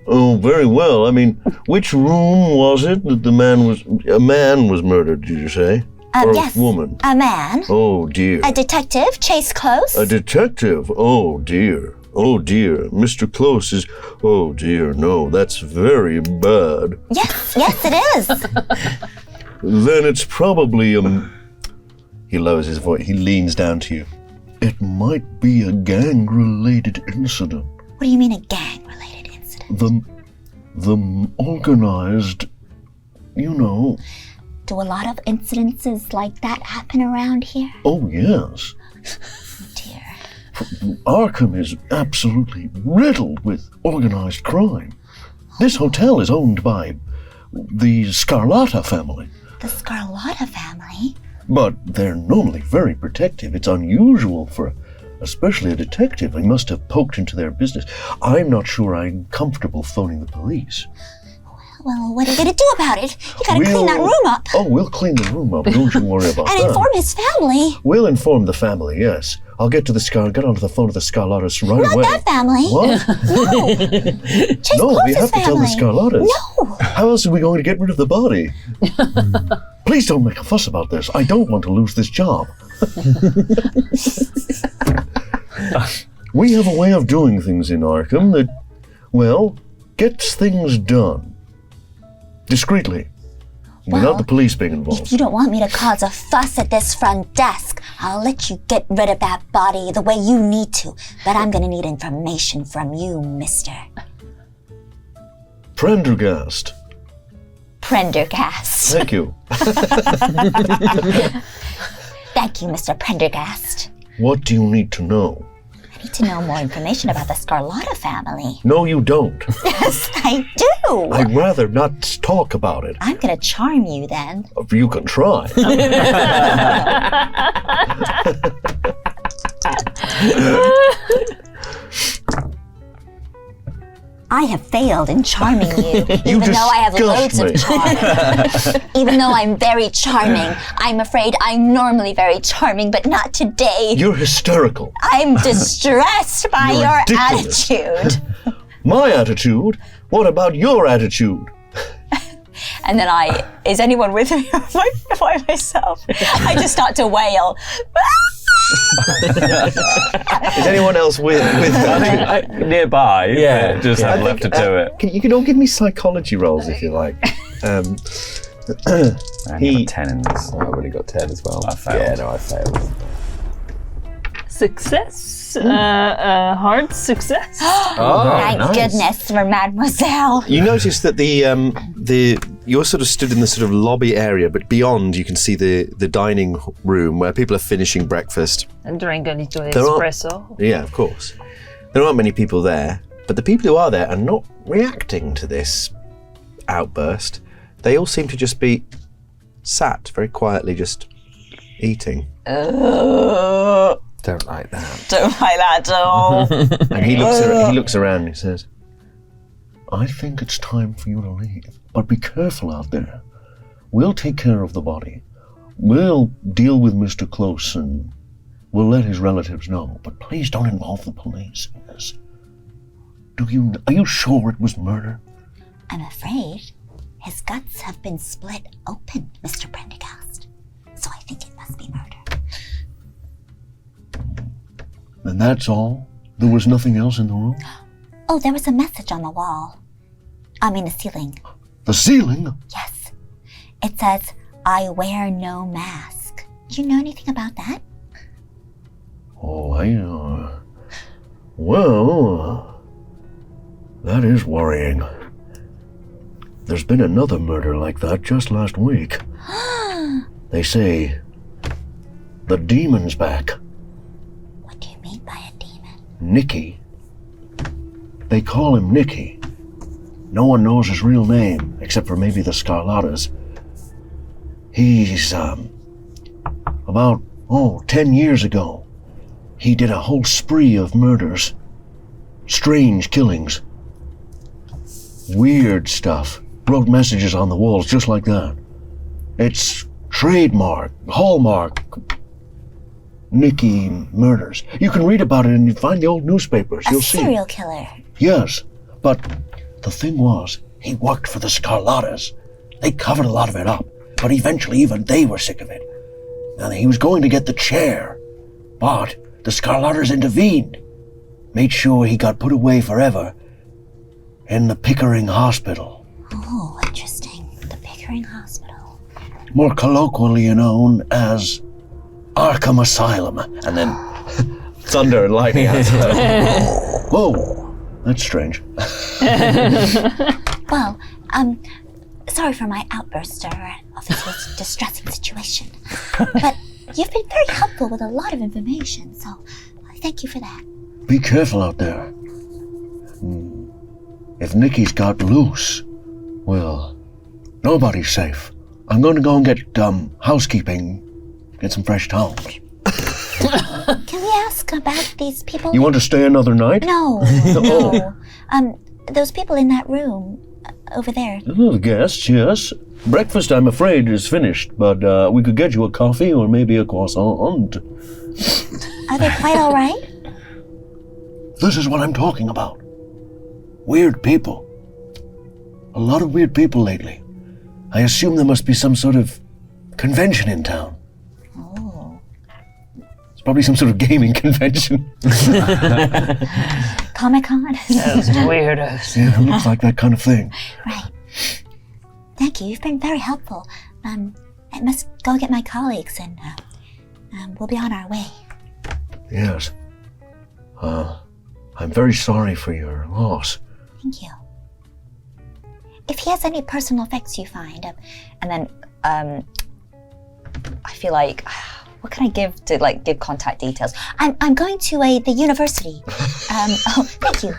Oh, very well. I mean, which room was it that a man was murdered, did you say? Or Yes, a woman? a man. Oh, dear. A detective, Chase Close. A detective? Oh, dear. Oh, dear. Mr. Close is... Oh, dear, no, that's very bad. Yes, it is. Then it's probably, He lowers his voice. He leans down to you. It might be a gang-related incident. What do you mean a gang-related incident? The organized, you know... Do a lot of incidences like that happen around here? Oh, yes. Oh, dear. Arkham is absolutely riddled with organized crime. This hotel is owned by the Scarlatta family. The Scarlatta family? But they're normally very protective. It's unusual for especially a detective. They must have poked into their business. I'm not sure I'm comfortable phoning the police. Well, what are you going to do about it? You got to clean that room up. Oh, we'll clean the room up. Don't you worry about that. And inform his family. We'll inform the family, yes. I'll get onto the phone to the Scarlattas right away. Not that family. What? No. Chase No, we Close's have to tell the family. Scarlattas. No. How else are we going to get rid of the body? Please don't make a fuss about this. I don't want to lose this job. We have a way of doing things in Arkham that, well, gets things done. Discreetly. Without the police being involved. If you don't want me to cause a fuss at this front desk, I'll let you get rid of that body the way you need to. But I'm going to need information from you, mister. Prendergast. Prendergast. Thank you. Thank you, Mr. Prendergast. What do you need to know? I need to know more information about the Scarlatta family. No, you don't. Yes, I do. I'd rather not talk about it. I'm going to charm you then. You can try. I I have failed in charming you, You even though I have loads disgust of charm. Even though I'm very charming, I'm afraid I'm normally very charming, but not today. You're hysterical. I'm distressed by You're your ridiculous. attitude. My attitude? What about your attitude? And then is anyone with me by myself? I just start to wail. Is anyone else with Nearby, Yeah, just yeah. have left to do it. You can all give me psychology rolls if you like. I He- have a 10 in this. I've already got 10 as well. I failed. Yeah, no, I failed. Success. Hard success. Thank goodness for Mademoiselle. You notice that you're sort of stood in the sort of lobby area, but beyond you can see the dining room where people are finishing breakfast. And drink a little There are- espresso. Yeah, of course. There aren't many people there, but the people who are there are not reacting to this outburst. They all seem to just be sat very quietly, just eating. Don't like that. Don't like that at all. And he looks around and he says, I think it's time for you to leave, but be careful out there. We'll take care of the body. We'll deal with Mr. Close and we'll let his relatives know, but please don't involve the police in this. Are you sure it was murder? I'm afraid his guts have been split open, Mr. Prendergast. So I think it must be murder. And that's all? There was nothing else in the room? Oh, there was a message on the wall. I mean the ceiling. The ceiling? Yes. It says, I wear no mask. Do you know anything about that? Oh, well, that is worrying. There's been another murder like that just last week. They say the demon's back. What do you mean by a demon? Nicky. They call him Nicky. No one knows his real name, except for maybe the Scarlattas. He's, about 10 years ago, he did a whole spree of murders. Strange killings. Weird stuff. Wrote messages on the walls just like that. It's trademark, hallmark, Nicky murders. You can read about it and you find the old newspapers. You'll A see. serial killer. Yes, but the thing was, he worked for the Scarlattas. They covered a lot of it up, but eventually even they were sick of it. Now he was going to get the chair, but the Scarlattas intervened, made sure he got put away forever in the Pickering Hospital. Oh, interesting. The Pickering Hospital. More colloquially known as Arkham Asylum. And then thunder and lightning outside. Whoa, that's strange. Well, sorry for my outburst of this distressing situation. But you've been very helpful with a lot of information, so thank you for that. Be careful out there. If Nicky's got loose, well, nobody's safe. I'm going to go and get housekeeping, get some fresh towels. Can we ask about these people? You want to stay another night? No, no. Those people in that room over there. The guests, yes. Breakfast, I'm afraid, is finished, but we could get you a coffee or maybe a croissant. Are they quite all right? This is what I'm talking about. Weird people. A lot of weird people lately. I assume there must be some sort of convention in town. Oh. It's probably some sort of gaming convention. Comic-Con? Those weirdos. Yeah, it looks like that kind of thing. Right. Thank you. You've been very helpful. I must go get my colleagues and we'll be on our way. Yes. I'm very sorry for your loss. Thank you. If he has any personal effects you find, And then I feel like, what can I give to give contact details? I'm going to the university. Oh, thank you.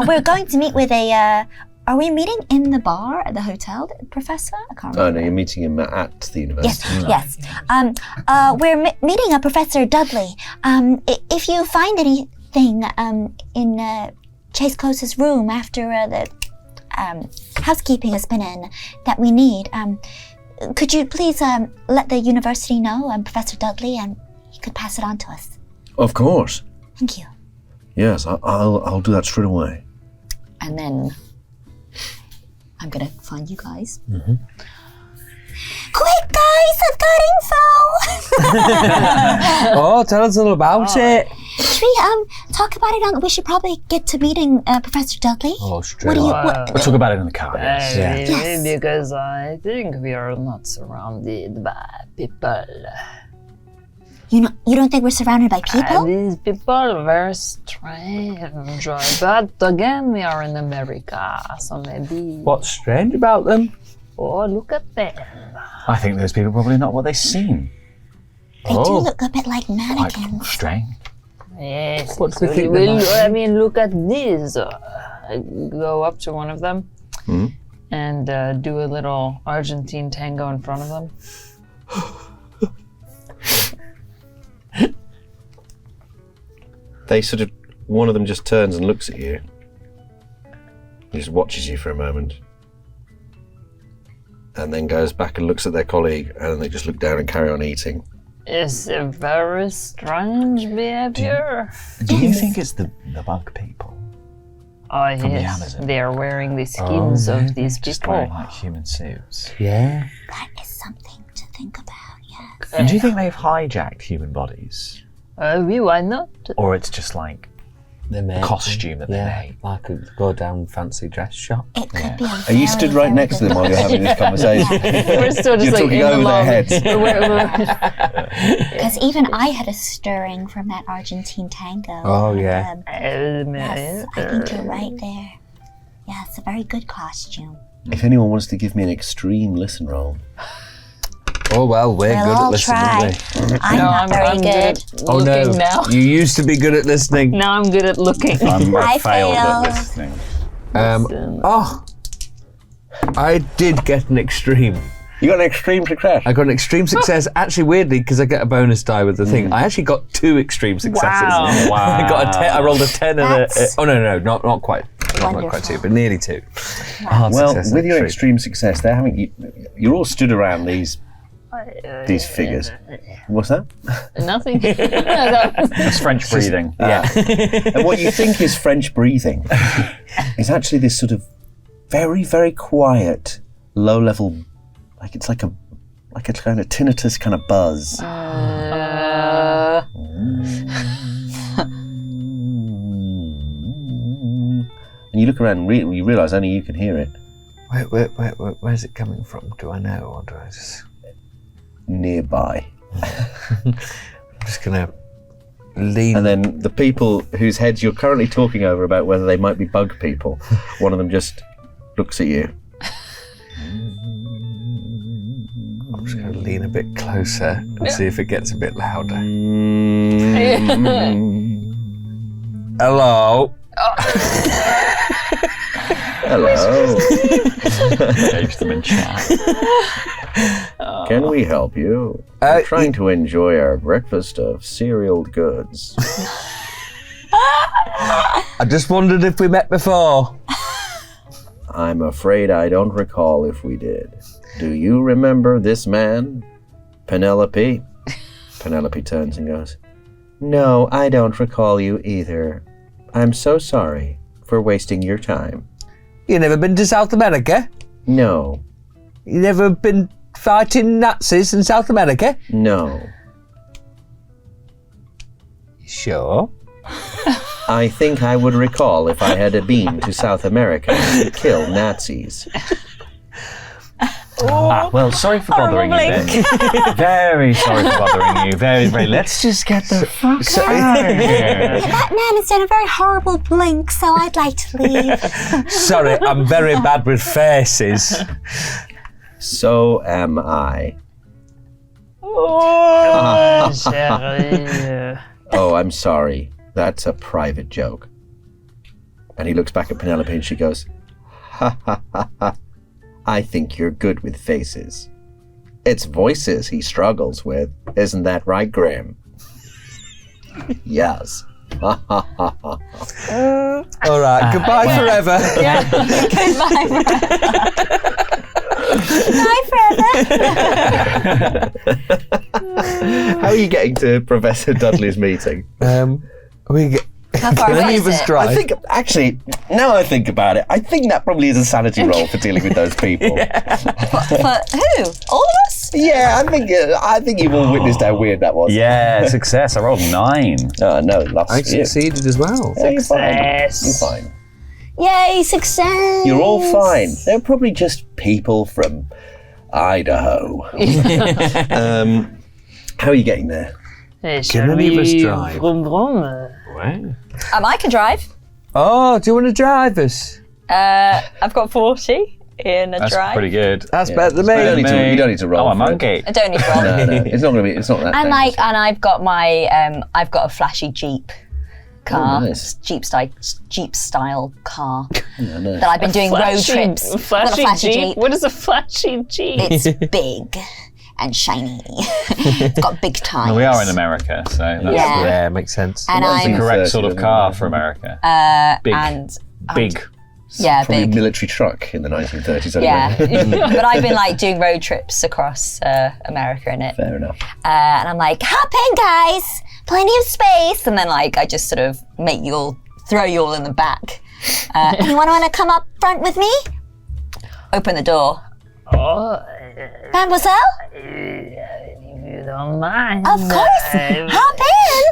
We're going to meet with are we meeting in the bar at the hotel, Professor? I can't remember. Oh, no, you're meeting him at the university. Yes. We're meeting a Professor Dudley. If you find anything in Chase closes room after the housekeeping has been in that we need. Could you please let the university know, Professor Dudley, and he could pass it on to us? Of course. Thank you. Yes, I'll do that straight away. And then I'm gonna find you guys. Mm-hmm. Quick, guys! I've got info! Oh, tell us all about it. Should we talk about it? We should probably get to meeting Professor Dudley. Oh, straight What do you? on. We'll talk about it in the car. Yes. Yes. Because I think we are not surrounded by people. You don't think we're surrounded by people? These people are very strange. But again, we are in America, so maybe. What's strange about them? Oh, look at them. I think those people are probably not what they seem. They do look a bit like Quite mannequins. strange. Yes. What do we so think we they will, might I mean, look at this. Go up to one of them and do a little Argentine tango in front of them. They sort of, one of them just turns and looks at you. He just watches you for a moment. And then goes back and looks at their colleague, and then they just look down and carry on eating. It's a very strange behavior. Do you think it's the bug people? Oh, From the yes. Amazon. They are wearing the skins of these Just people. wearing like human suits. Yeah. That is something to think about, yes. And do you think they've hijacked human bodies? Why not? Or it's just like They made costume that they made? like a go down fancy dress shop. It could be a Are you stood right next to them while you're having this conversation? We're still just You're like talking in the over their lobby. heads. Because even I had a stirring from that Argentine tango. Oh, yeah. Yes, I think you're right there. Yeah, it's a very good costume. If anyone wants to give me an extreme listen roll. Oh, well, we're We'll good all at listening, try. aren't we? I'm not very good. at Oh, no. looking now. You used to be good at listening. Now I'm good at looking. I failed failed. at listening. I did get an extreme. You got an extreme success. I got an extreme success, actually weirdly, because I get a bonus die with the thing. I actually got 2 extreme successes. Wow. I got a 10, I rolled a 10 and a... That's not quite. Not wonderful. quite 2, but nearly 2. Hard Well, success, with your extreme. extreme success, they're having you're all stood around these figures. What's that? Nothing. It's French breathing. Yeah. And what you think is French breathing is actually this sort of very, very quiet, low-level, like it's like a kind of tinnitus kind of buzz. And you look around and you realise only you can hear it. Where's it coming from? Do I know, or do I just... Nearby. I'm just gonna lean... And then the people whose heads you're currently talking over about whether they might be bug people, one of them just looks at you. I'm just gonna lean a bit closer and see if it gets a bit louder. Hello? Hello. Engage them in chat. Can we help you? We're trying to enjoy our breakfast of cerealed goods. I just wondered if we met before. I'm afraid I don't recall if we did. Do you remember this man? Penelope? Penelope turns and goes, No, I don't recall you either. I'm so sorry for wasting your time. You never been to South America? No, You never been fighting Nazis in South America? no. Sure. I think I would recall if I had been to South America to kill Nazis. Well, sorry for bothering you then. Very sorry for bothering you. Very, very. Let's just get the fuck out of here. That man has done a very horrible blink, so I'd like to leave. Sorry, I'm very bad with faces. So am I. Oh, I'm sorry. That's a private joke. And he looks back at Penelope and she goes, Ha ha ha ha. I think you're good with faces. It's voices he struggles with. Isn't that right, Graham? Yes. All right, goodbye forever. Goodbye forever. How are you getting to Professor Dudley's meeting? We get. How far Can away any is of us it? drive? I think, actually, now I think about it, I think that probably is a sanity roll for dealing with those people. For who? All of us? Yeah, I think you've all witnessed how weird that was. Yeah, success. I rolled 9. Oh, no, lost I you. succeeded as well. Yeah, you're fine. Success. You're fine. Yay, success! You're all fine. They're probably just people from Idaho. How are you getting there? Shall any of us we drive? vroom vroom? I can drive. Oh, do you want to drive us? I've got 40 in a That's drive. pretty good. That's better than You don't me. need to, you don't need to roll. Oh, a for it. monkey. I don't need to roll. No, it's not going to be. It's not that. And dangerous. I've got my I've got a flashy Jeep car, Oh, nice. Jeep style car Yeah, nice. that I've been doing road trips. I've got a Flashy Jeep? What is a flashy Jeep? It's big and shiny. It's got big tires. Well, we are in America, so that's Yeah. Yeah, makes sense. And Reminds me I'm the correct sort of car for America. Big. Big. yeah, Probably a big. military truck in the 1930s. Yeah, Anyway. but I've been like doing road trips across America in it, Fair enough. and I'm like, hop in, guys, plenty of space, and then like I just sort of throw you all in the back. Anyone want to come up front with me? Open the door, Oh, mademoiselle. if you don't mind. Of course, hop in.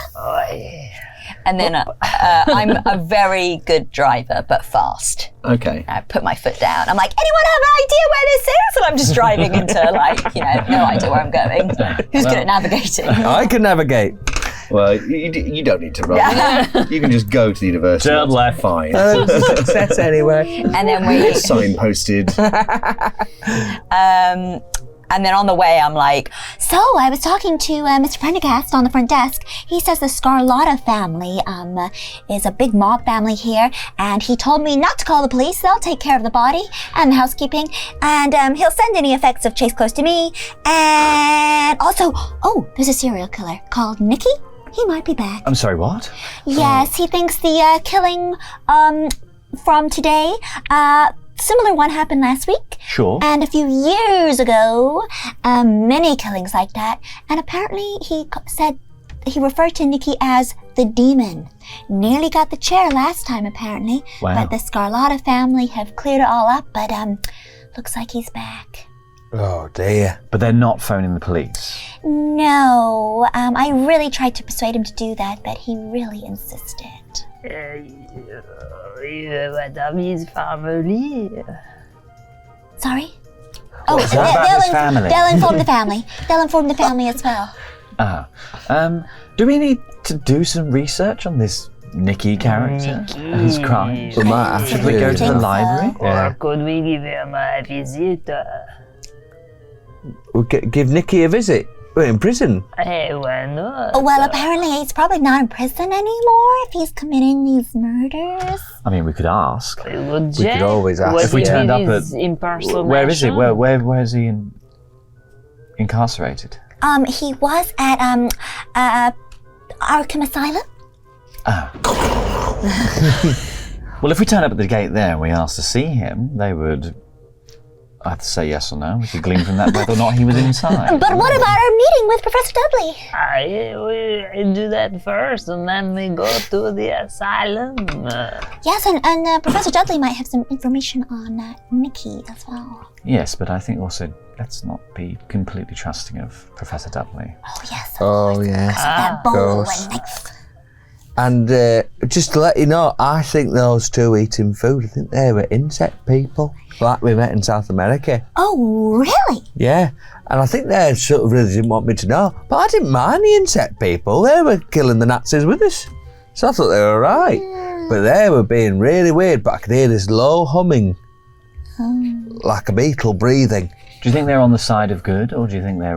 And then I'm a very good driver, but fast. Okay. I put my foot down. I'm like, anyone have an idea where this is? And I'm just driving into like, no idea where I'm going. Who's good at navigating? I can navigate. Well, you don't need to roll. You can just go to the university. Turn left. Fine. That was a success anyway. And then we, Signposted. and then on the way, I'm like, so I was talking to Mr. Prendergast on the front desk. He says the Scarlotta family is a big mob family here, and he told me not to call the police. They'll take care of the body and the housekeeping, and he'll send any effects of chase close to me. And also, there's a serial killer called Nicky. He might be back. I'm sorry, what? Yes, he thinks the killing from today, similar one happened last week. Sure. And a few years ago, many killings like that. And apparently said he referred to Nicky as the demon. Nearly got the chair last time, apparently. Wow. But the Scarlotta family have cleared it all up, but looks like he's back. Oh dear. But they're not phoning the police. No, I really tried to persuade him to do that, but he really insisted. Madame his family. Sorry? What about his family? They'll inform the family. They'll inform the family as well. Do we need to do some research on this Nicky character and his crimes? We might have Should to we go do to the Think so. library? Or could we give him a visit? We'll give Nicky a visit. We're in prison. Hey, why not? Oh, well, apparently he's probably not in prison anymore if he's committing these murders. I mean, we could ask. We would could always ask. What If we if turned it up is at- impersonation? Where is he? Where is he incarcerated? He was at, Arkham Asylum. Well, if we turn up at the gate there and we asked to see him, they would have to say yes or no. We could glean from that whether or not he was inside. But what about our meeting with Professor Dudley? We do that first, and then we go to the asylum. Yes, and Professor Dudley might have some information on Nicky as well. Yes, but I think also let's not be completely trusting of Professor Dudley. Oh, yes. Oh yeah. That bowl course. and knife. And just to let you know, I think those two eating food, I think they were insect people, like we met in South America. Oh, really? Yeah, and I think they sort of really didn't want me to know, but I didn't mind the insect people. They were killing the Nazis with us, so I thought they were alright. But they were being really weird, but I could hear this low humming, like a beetle breathing. Do you think they're on the side of good, or do you think they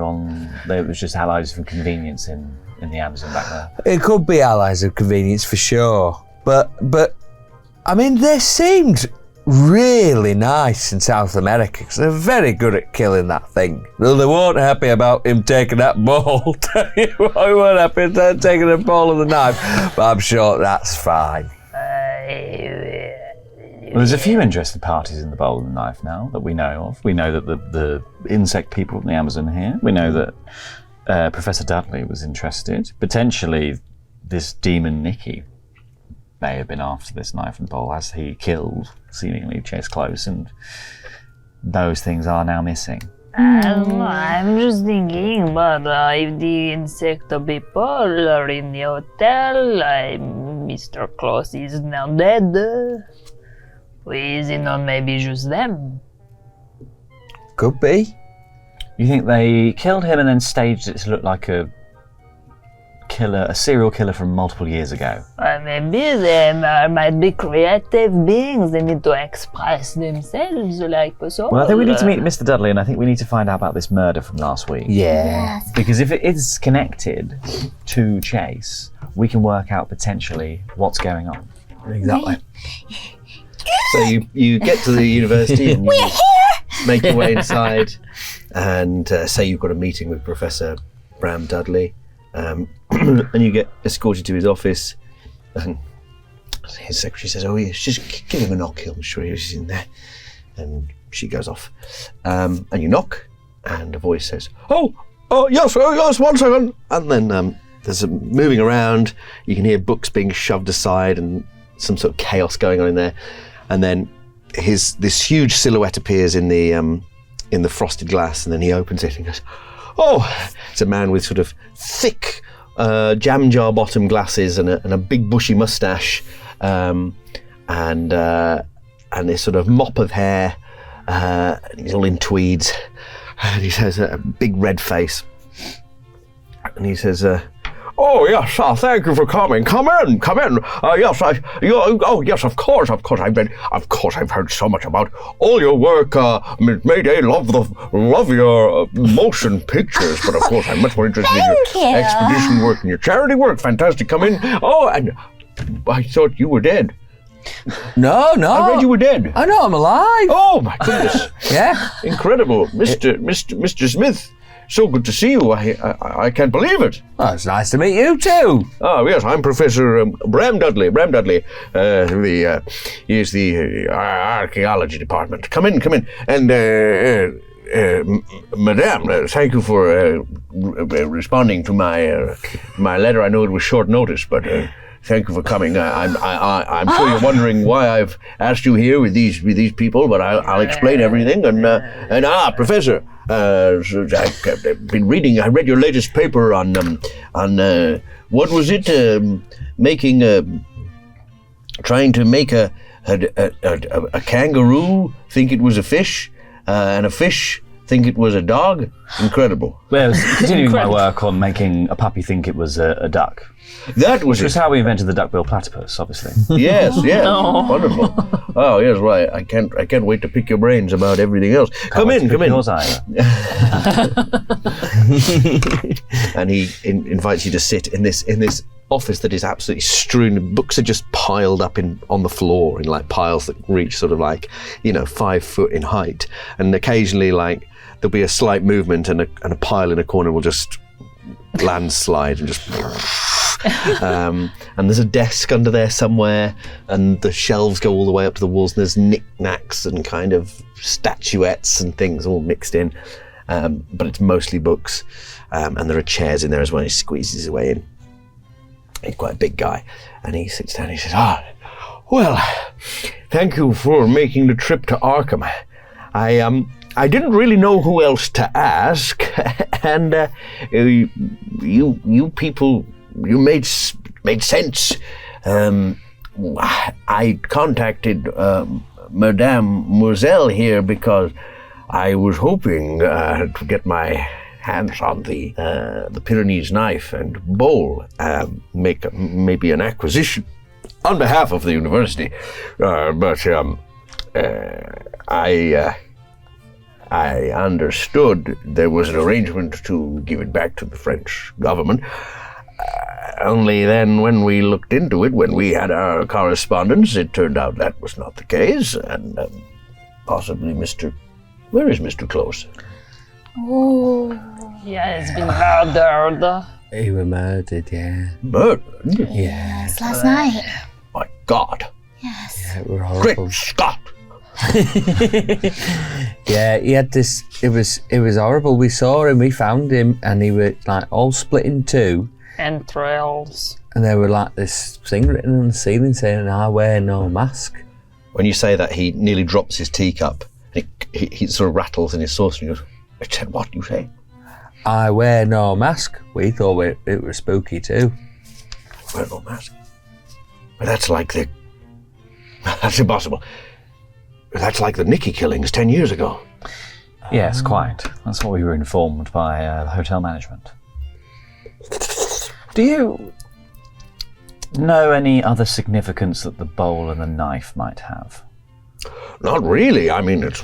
was just allies for convenience in the Amazon back there? It could be allies of convenience for sure, but I mean, they seemed really nice in South America because they're very good at killing that thing. Though they weren't happy about him taking that ball. Tell you what, they weren't happy about taking the ball and the knife, but I'm sure that's fine. Well, there's a few interested parties in the bowl and the knife now that we know of. We know that the insect people from the Amazon are here. We know that Professor Dudley was interested. Potentially, this demon Nicky may have been after this knife and bowl as he killed, seemingly chased close, and those things are now missing. I'm just thinking, but if the insect people are in the hotel, Mr. Claus is now dead. Is it not maybe just them? Could be. You think they killed him and then staged it to look like a serial killer from multiple years ago? Maybe they might be creative beings. They need to express themselves like so. Well, I think we need to meet Mr. Dudley, and I think we need to find out about this murder from last week. Yeah. Because if it is connected to Chase, we can work out potentially what's going on. Exactly. So you get to the university and you make your way inside and say you've got a meeting with Professor Bram Dudley, and you get escorted to his office, and his secretary says, "Oh yes, just give him a knock, I'm sure he's in there." And she goes off, and you knock, and a voice says, yes, one second." And then there's some moving around, you can hear books being shoved aside and some sort of chaos going on in there. And then this huge silhouette appears in the frosted glass, and then he opens it and goes, "Oh!" It's a man with sort of thick jam jar bottom glasses and a big bushy moustache, and this sort of mop of hair. And he's all in tweeds, and he has a big red face, and he says, "Oh yes, thank you for coming. Come in. Yes, yes, of course. I've heard so much about all your work. Mayday, love your motion pictures, but of course I'm much more interested in your expedition work and your charity work. Fantastic. Come in. Oh, and I thought you were dead. No. I read you were dead. I know, I'm alive. Oh my goodness. Yeah. Incredible, Mr. Smith. So good to see you. I can't believe it. Oh, it's nice to meet you too. Oh yes, I'm Professor Bram Dudley. He's the archaeology department. Come in. And Madame, thank you for responding to my letter. I know it was short notice, but thank you for coming. I'm sure you're wondering why I've asked you here with these people, but I'll explain everything. And Professor. I've been reading. I read your latest paper on what was it? Trying to make a kangaroo think it was a fish, and a fish think it was a dog. Incredible. Well, I was continuing my work on making a puppy think it was a duck. That was Which was how we invented the duck-billed platypus, obviously. Yes, wonderful. Oh yes, right. I can't wait to pick your brains about everything else. Come in. Yours either. And he invites you to sit in this office that is absolutely strewn. Books are just piled up on the floor in like piles that reach sort of 5 foot in height, and occasionally there'll be a slight movement and a pile in a corner will just landslide and just. And there's a desk under there somewhere, and the shelves go all the way up to the walls, and there's knickknacks and kind of statuettes and things all mixed in, but it's mostly books, and there are chairs in there as well. He squeezes his way in. He's quite a big guy, and he sits down and he says, well, thank you for making the trip to Arkham. I didn't really know who else to ask, and you people, you made sense. I contacted Madame Moselle here because I was hoping to get my hands on the Pyrenees knife and bowl, make maybe an acquisition on behalf of the university. But I understood there was an arrangement to give it back to the French government. Only then when we looked into it, when we had our correspondence, it turned out that was not the case, and possibly Mr. Where is Mr. Close? Oh, yeah, it's been murdered. He was murdered, yeah. Murdered? Yes, last night. My God. Yes. Yeah, it were horrible. Great Scott! Yeah, he had this. It was horrible. We saw him, we found him, and he was like all split in two. Entrails. And there were like this thing written on the ceiling saying, "I wear no mask." When you say that, he nearly drops his teacup. He sort of rattles in his saucer and goes, I said, what you say? I wear no mask. We thought it was spooky too. Wear no mask? But that's like the... That's impossible. That's like the Nicky killings 10 years ago. Yes, quite. That's what we were informed by the hotel management. Do you know any other significance that the bowl and the knife might have? Not really. I mean, it's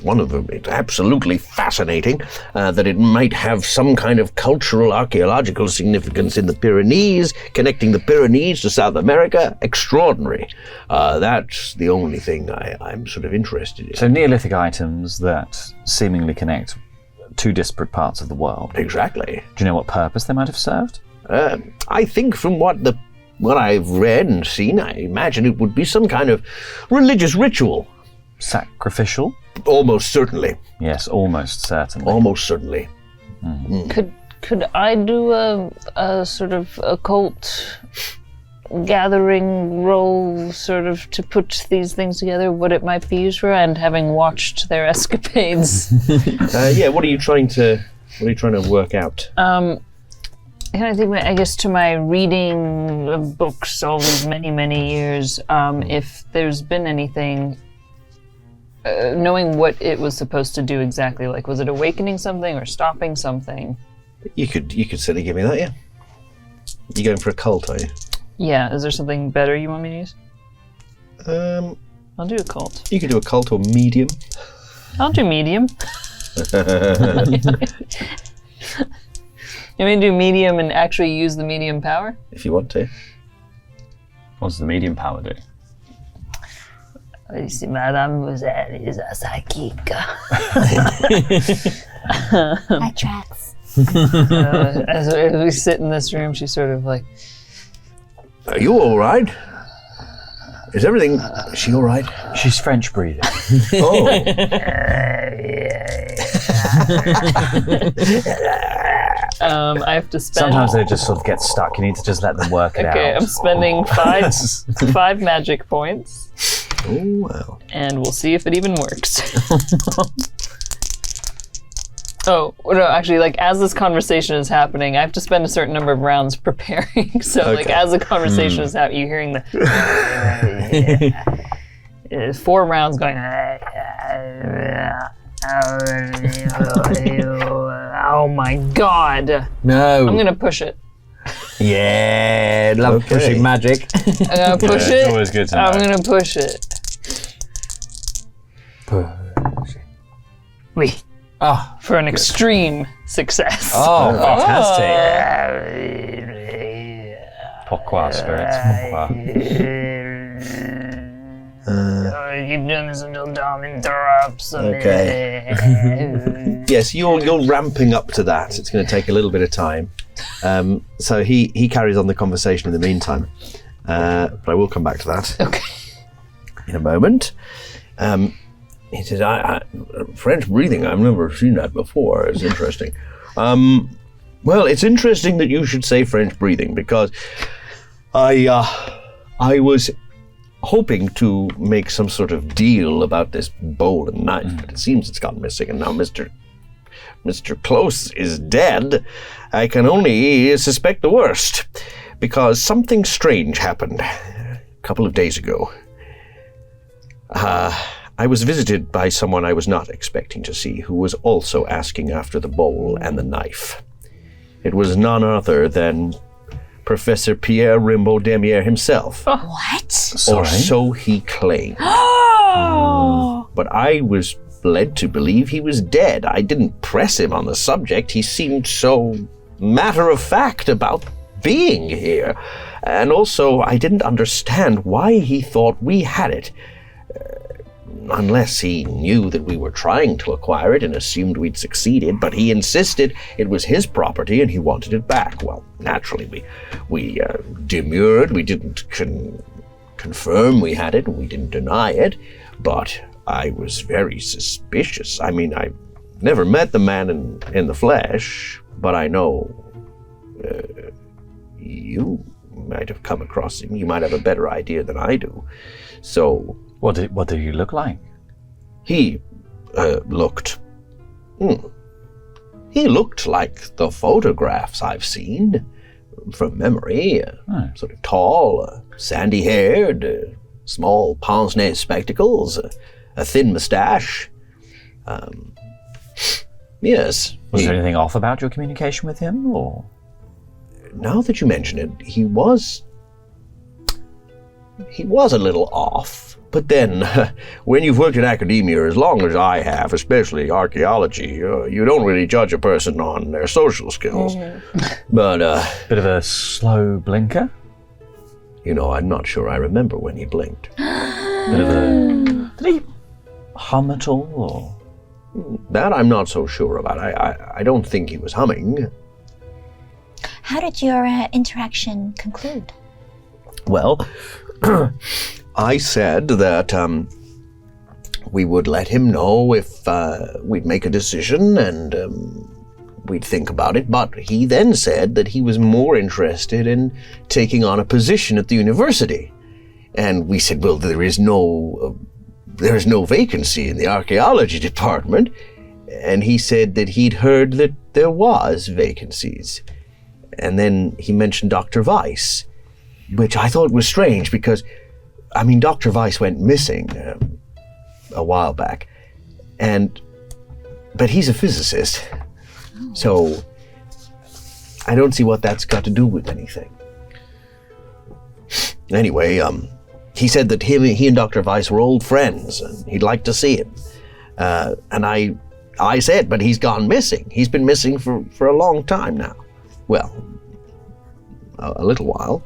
absolutely fascinating that it might have some kind of cultural, archaeological significance in the Pyrenees, connecting the Pyrenees to South America. Extraordinary. That's the only thing I'm sort of interested in. So Neolithic items that seemingly connect two disparate parts of the world. Exactly. Do you know what purpose they might have served? I think from what I've read and seen, I imagine it would be some kind of religious ritual. Sacrificial? Almost certainly. Yes, almost certainly. Almost certainly. Could I do a sort of occult gathering role, sort of to put these things together, what it might be used for, and having watched their escapades? yeah, what are you trying to work out? I think, I guess, to my reading of books all these many, many years, if there's been anything, knowing what it was supposed to do exactly, like, was it awakening something or stopping something? You could certainly give me that, yeah. You going for a cult, are you? Yeah, is there something better you want me to use? I'll do a cult. You could do a cult or medium. I'll do medium. You want me to do medium and actually use the medium power? If you want to. What does the medium power do? Ici, mademoiselle is a psychic. That tracks. As we sit in this room, she's sort of like, Are you all right? Is everything... Is she all right? She's French breathing. Oh. I have to spend... Sometimes they just sort of get stuck. You need to just let them work it out. Okay, I'm spending five magic points. Oh, well. And we'll see if it even works. Oh, no, actually, like, as this conversation is happening, I have to spend a certain number of rounds preparing. So, like, as the conversation is happening, you're hearing the... 4 rounds going... Oh my god. No. I'm gonna push it. Yeah, love pushing magic. I'm gonna push Yeah, it. it's always good to know. I'm gonna push it. Oui. Oh, For an extreme success. oh, Fantastic. Pourquoi, spirits? Pourquoi? Keep doing this until Dom interrupts. Okay. Yes, you're ramping up to that. It's going to take a little bit of time. So he carries on the conversation in the meantime. But I will come back to that. Okay. In a moment. He says, French breathing, I've never seen that before. It's interesting. Well, it's interesting that you should say French breathing, because I was hoping to make some sort of deal about this bowl and knife, but it seems it's gone missing, and now Mr. Close is dead. I can only suspect the worst, because something strange happened a couple of days ago. I was visited by someone I was not expecting to see, who was also asking after the bowl and the knife. It was none other than Professor Pierre Rimbaud Demier himself. What? Or so he claimed. But I was led to believe he was dead. I didn't press him on the subject. He seemed so matter-of-fact about being here. And also, I didn't understand why he thought we had it. Unless he knew that we were trying to acquire it and assumed we'd succeeded, but he insisted it was his property and he wanted it back. Well, naturally, we demurred. We didn't confirm we had it. We didn't deny it. But I was very suspicious. I mean, I never met the man in the flesh, but I know you might have come across him. You might have a better idea than I do. So... What did he look like? He looked... He looked like the photographs I've seen from memory. Sort of tall, sandy-haired, small pince-nez spectacles, a thin moustache. Yes. Was there anything off about your communication with him, or...? Now that you mention it, he was a little off. But then, when you've worked in academia as long as I have, especially archaeology, you don't really judge a person on their social skills. But, Bit of a slow blinker? You know, I'm not sure I remember when he blinked. Did he hum at all, or...? That I'm not so sure about. I don't think he was humming. How did your interaction conclude? Well, I said that we would let him know if we'd make a decision and we'd think about it. But he then said that he was more interested in taking on a position at the university. And we said, well, there is no vacancy in the archaeology department. And he said that he'd heard that there was vacancies. And then he mentioned Dr. Weiss, which I thought was strange because, I mean, Dr. Weiss went missing a while back, but he's a physicist, so I don't see what that's got to do with anything. Anyway, he said that he and Dr. Weiss were old friends, and he'd like to see him. And I said, but he's gone missing. He's been missing for a long time now. Well, a little while.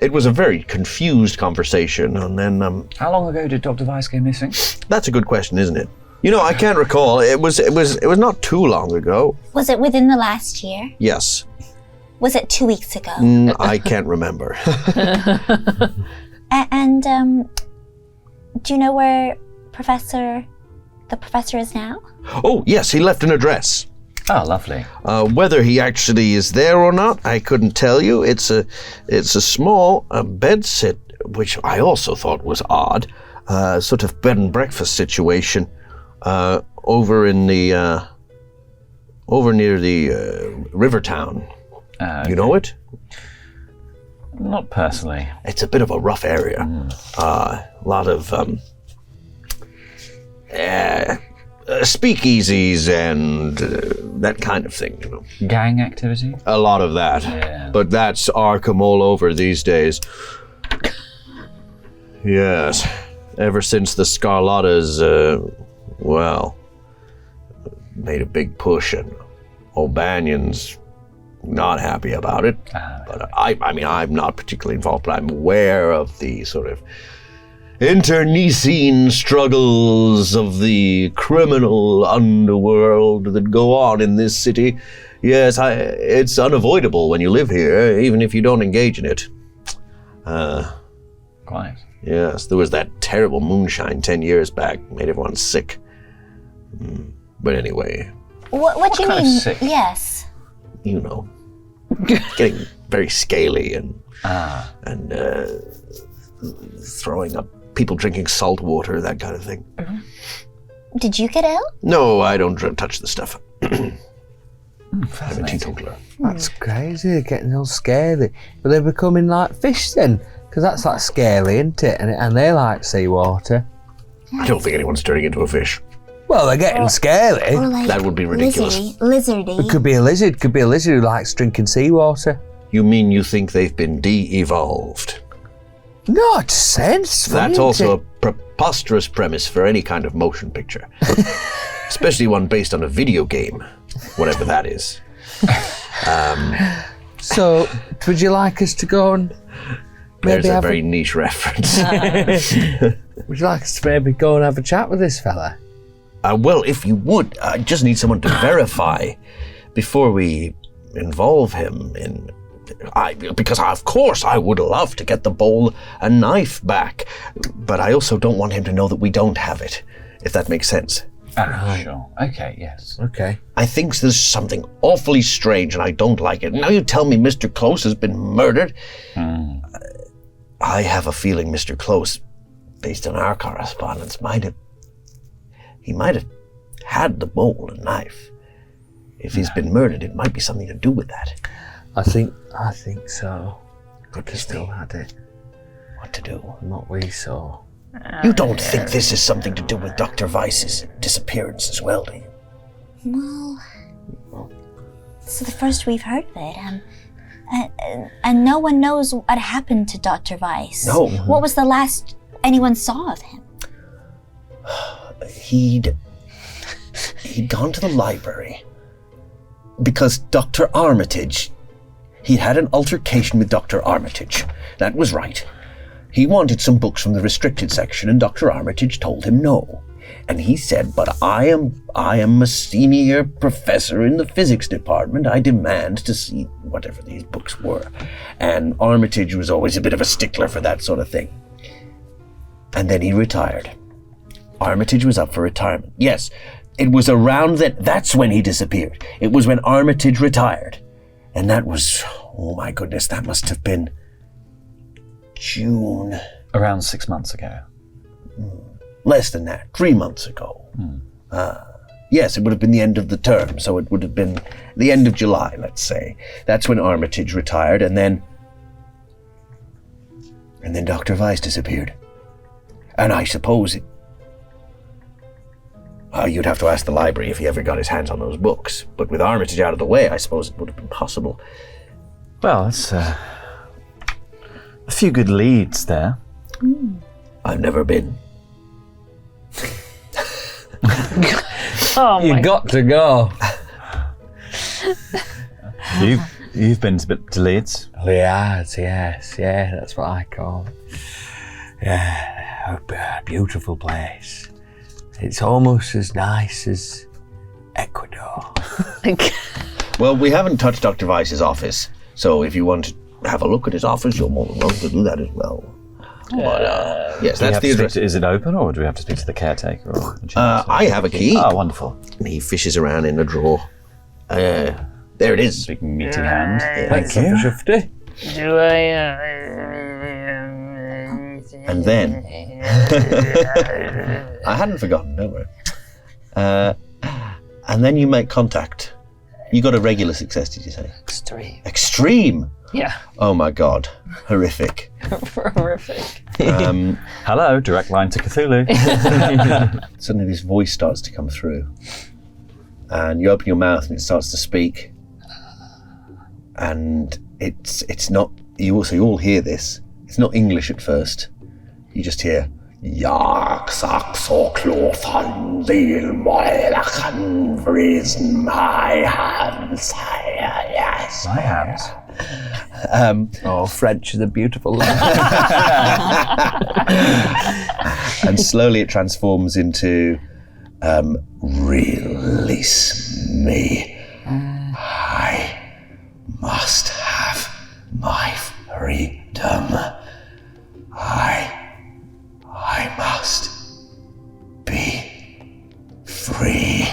It was a very confused conversation, and then... How long ago did Dr. Weiss go missing? That's a good question, isn't it? You know, I can't recall. It was not too long ago. Was it within the last year? Yes. Was it 2 weeks ago? I can't remember. And do you know where the professor is now? Oh, yes, he left an address. Oh, lovely. Whether he actually is there or not, I couldn't tell you. It's a small bedsit, which I also thought was odd. Sort of bed and breakfast situation over near the river town. Okay. You know it? Not personally. It's a bit of a rough area. A lot of speakeasies and that kind of thing, you know. Gang activity? A lot of that. Yeah. But that's Arkham all over these days. Yes. Ever since the Scarlattas, made a big push, and O'Banion's not happy about it. But I mean, I'm not particularly involved, but I'm aware of the sort of internecine struggles of the criminal underworld that go on in this city. Yes, it's unavoidable when you live here, even if you don't engage in it. Quite. Yes, there was that terrible moonshine 10 years back, made everyone sick. But anyway. What do you kind mean? of sick? Yes. You know, getting very scaly and throwing up, people drinking salt water, that kind of thing. Did you get ill? No, I don't touch the stuff. I'm a Fascinating. teetotaler. That's crazy, they're getting all scaly. But they're becoming like fish then, because that's like scaly, isn't it? And they like seawater. I don't think anyone's turning into a fish. Well, they're getting scaly. Or like That would be ridiculous. Lizardy. It could be a lizard who likes drinking seawater. You mean you think they've been de-evolved? No, it's sense. That's also a preposterous premise for any kind of motion picture. Especially one based on a video game, whatever that is. So, would you like us to go and There's maybe a have very niche reference. would you like us to maybe go and have a chat with this fella? Well, if you would, I just need someone to verify before we involve him in... because of course I would love to get the bowl and knife back, but I also don't want him to know that we don't have it, if that makes sense. Sure. Okay, yes. Okay. I think there's something awfully strange and I don't like it. Now you tell me Mr. Close has been murdered. I have a feeling Mr. Close, based on our correspondence, might have had the bowl and knife. If he's been murdered, it might be something to do with that. I think so. Could have still had it. What to do? Not we saw. You don't think this is something to do with Dr. Weiss's disappearance as well, do you? Well, this is the first we've heard of it. And no one knows what happened to Dr. Weiss. No. What was the last anyone saw of him? He'd gone to the library because Dr. Armitage, he'd had an altercation with Dr. Armitage. That was right. He wanted some books from the restricted section and Dr. Armitage told him no. And he said, but I am a senior professor in the physics department. I demand to see whatever these books were. And Armitage was always a bit of a stickler for that sort of thing. And then he retired. Armitage was up for retirement. Yes, it was around that's when he disappeared. It was when Armitage retired. And that was, oh my goodness, that must have been June. Around 6 months ago. Less than that, 3 months ago. Yes, it would have been the end of the term, so it would have been the end of July, let's say. That's when Armitage retired, and then Dr. Weiss disappeared. And I suppose you'd have to ask the library if he ever got his hands on those books. But with Armitage out of the way, I suppose it would have been possible. Well, it's a few good leads there. I've never been. Oh my You got to go. You've been to Leeds. Yes, yeah, that's what I call it. Yeah, a beautiful place. It's almost as nice as Ecuador. Well, we haven't touched Dr. Weiss's office, so if you want to have a look at his office, you're more than welcome to do that as well. But, yes, that's the address. Is it open, or do we have to speak to the caretaker? Or I have a key. Oh, wonderful. And he fishes around in a drawer. There it is. Big meaty hand. Thank you. Shifty. Do I? And then, I hadn't forgotten, don't worry. And then you make contact. You got a regular success, did you say? Extreme. Extreme? Yeah. Oh my God. Horrific. Horrific. Hello, direct line to Cthulhu. Suddenly this voice starts to come through. And you open your mouth and it starts to speak. And it's not, you all hear this. It's not English at first. You just hear, Yak sak so klothan dil moelakan vrisen my hands. Yes. My hands. French is a beautiful language. And slowly it transforms into, release me. I must have my freedom. I must be free.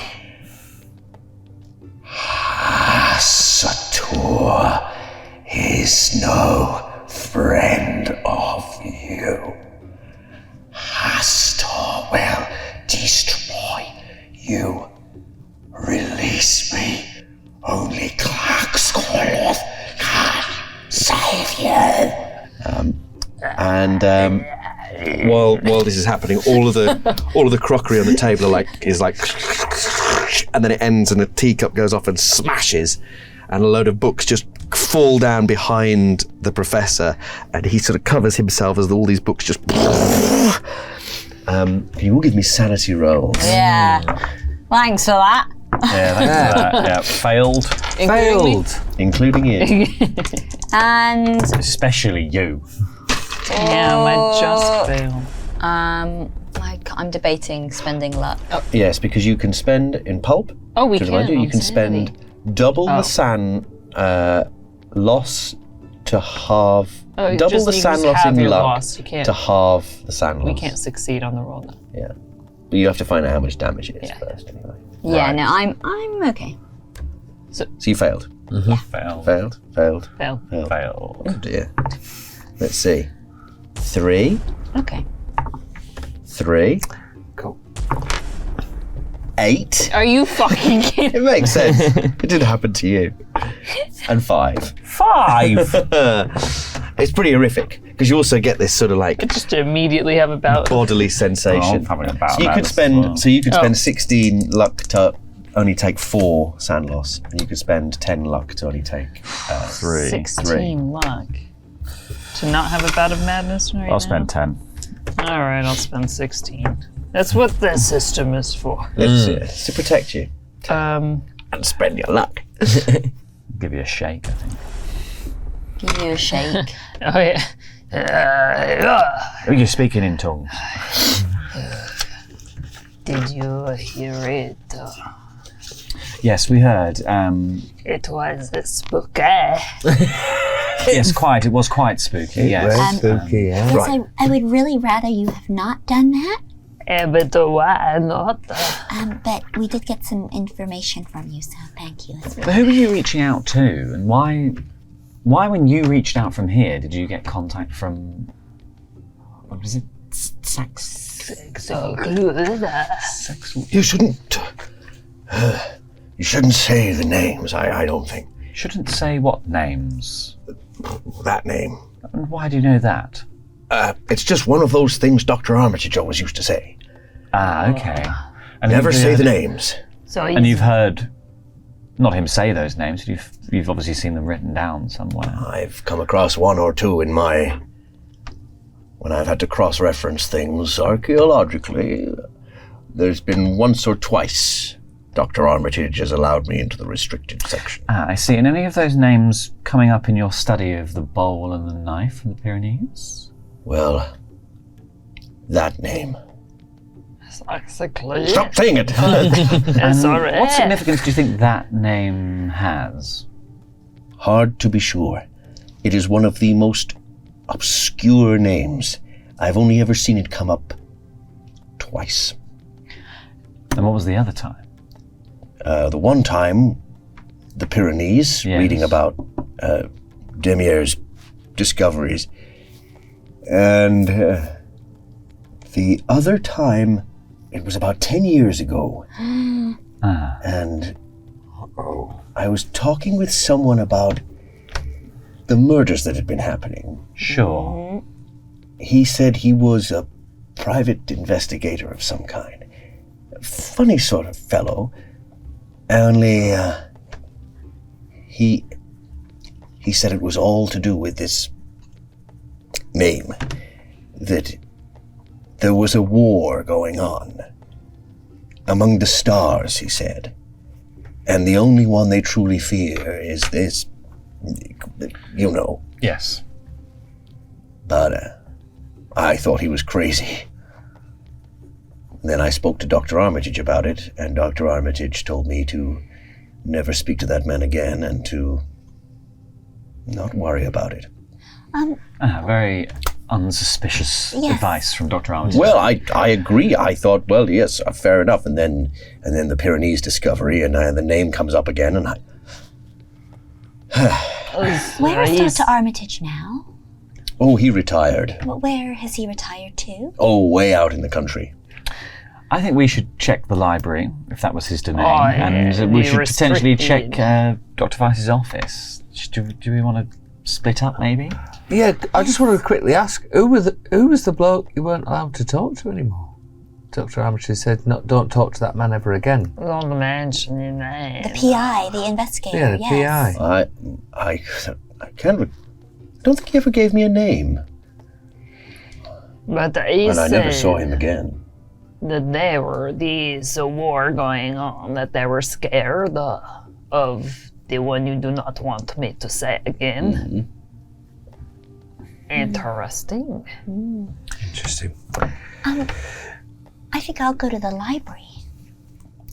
Sator is no friend of you. Hastor will destroy you. Release me. Only Clarkskoloth can save you. While this is happening, all of the crockery on the table is like, and then it ends, and a teacup goes off and smashes, and a load of books just fall down behind the professor, and he sort of covers himself as all these books just. Can you all give me sanity rolls? Yeah. Thanks for that. Yeah, thanks for that. Yeah, failed. Failed. Including you. And Especially you. Damn, I just failed. I'm debating spending luck. Yes, because you can spend in Pulp. Oh, we to remind can. you can spend double the SAN loss to halve. Oh, double just- the you SAN just loss have in your luck loss. You can't. to halve the SAN loss. We can't succeed on the roll now. Yeah, but you have to find out how much damage it is Yeah. first. Anyway, Yeah, no, I'm okay. so you failed. Failed. Failed. Failed. Failed. Oh dear. Let's see. 3, Okay. 3. Cool. 8. Are you fucking kidding? It makes sense. It did happen to you. And 5. 5. It's pretty horrific because you also get this sort of like Just to immediately have about. bodily sensation. Oh, having a bout So you of could that as spend. well. So you could Oh. spend 16 luck to only take 4 sand loss, and you could spend 10 luck to only take 3. 16 luck. To not have a bout of madness right I'll spend 10. All right, I'll spend 16. That's what this system is for. It's to protect you Um, and spend your luck. Give you a shake, I think. Give you a shake. oh yeah. Oh, you're speaking in tongues. Did you hear it? Yes, we heard. It was spooky. Yes, quite. It was quite spooky. Yes. Very spooky, yeah. Yes, I would really rather you have not done that. But why not? But we did get some information from you, so thank you. But who were you reaching out to, and why? Why, when you reached out from here, did you get contact from? What was it? You shouldn't. You shouldn't say the names. I don't think Shouldn't say what names. that name. And why do you know that? It's just one of those things Dr. Armitage always used to say. Ah, okay. And Never you've say heard- the names. So And you've heard, not him say those names. But you've obviously seen them written down somewhere. I've come across one or two in my. When I've had to cross-reference things archaeologically, there's been once or twice Dr. Armitage has allowed me into the restricted section. Ah, I see. And any of those names coming up in your study of the bowl and the knife from the Pyrenees? Well, that name. Exactly. Stop saying it! Sorry. What significance do you think that name has? Hard to be sure. It is one of the most obscure names. I've only ever seen it come up twice. And what was the other time? The one time, the Pyrenees, Yes. reading about Demier's discoveries. And the other time, it was about 10 years ago. Ah, And I was talking with someone about the murders that had been happening. sure. He said he was a private investigator of some kind. A funny sort of fellow. Only, he said it was all to do with this name. That there was a war going on. Among the stars, he said. And the only one they truly fear is this, you know. Yes. But I thought he was crazy. Then I spoke to Dr. Armitage about it, and Dr. Armitage told me to never speak to that man again and to not worry about it. Very unsuspicious Yes. advice from Dr. Armitage. Well, I agree. I thought, well, yes, fair enough. And then the Pyrenees discovery, and the name comes up again, and Where is Dr. Armitage now? he retired. Where has he retired to? Oh, way out in the country. I think we should check the library, if that was his domain, Oh, yeah, and we be should potentially restricted. check Dr. Weiss's office. Do we want to split up, maybe? Yeah, I just wanted to quickly ask, who was the bloke you weren't allowed to talk to anymore? Dr. Armitage said, no, don't talk to that man ever again. Don't mention your name. The PI, the investigator. Yeah, the yes. PI. I don't think he ever gave me a name, But he and I said, never saw him again. that there were these war going on, that they were scared of the one you do not want me to say again. Interesting. Interesting. I think I'll go to the library.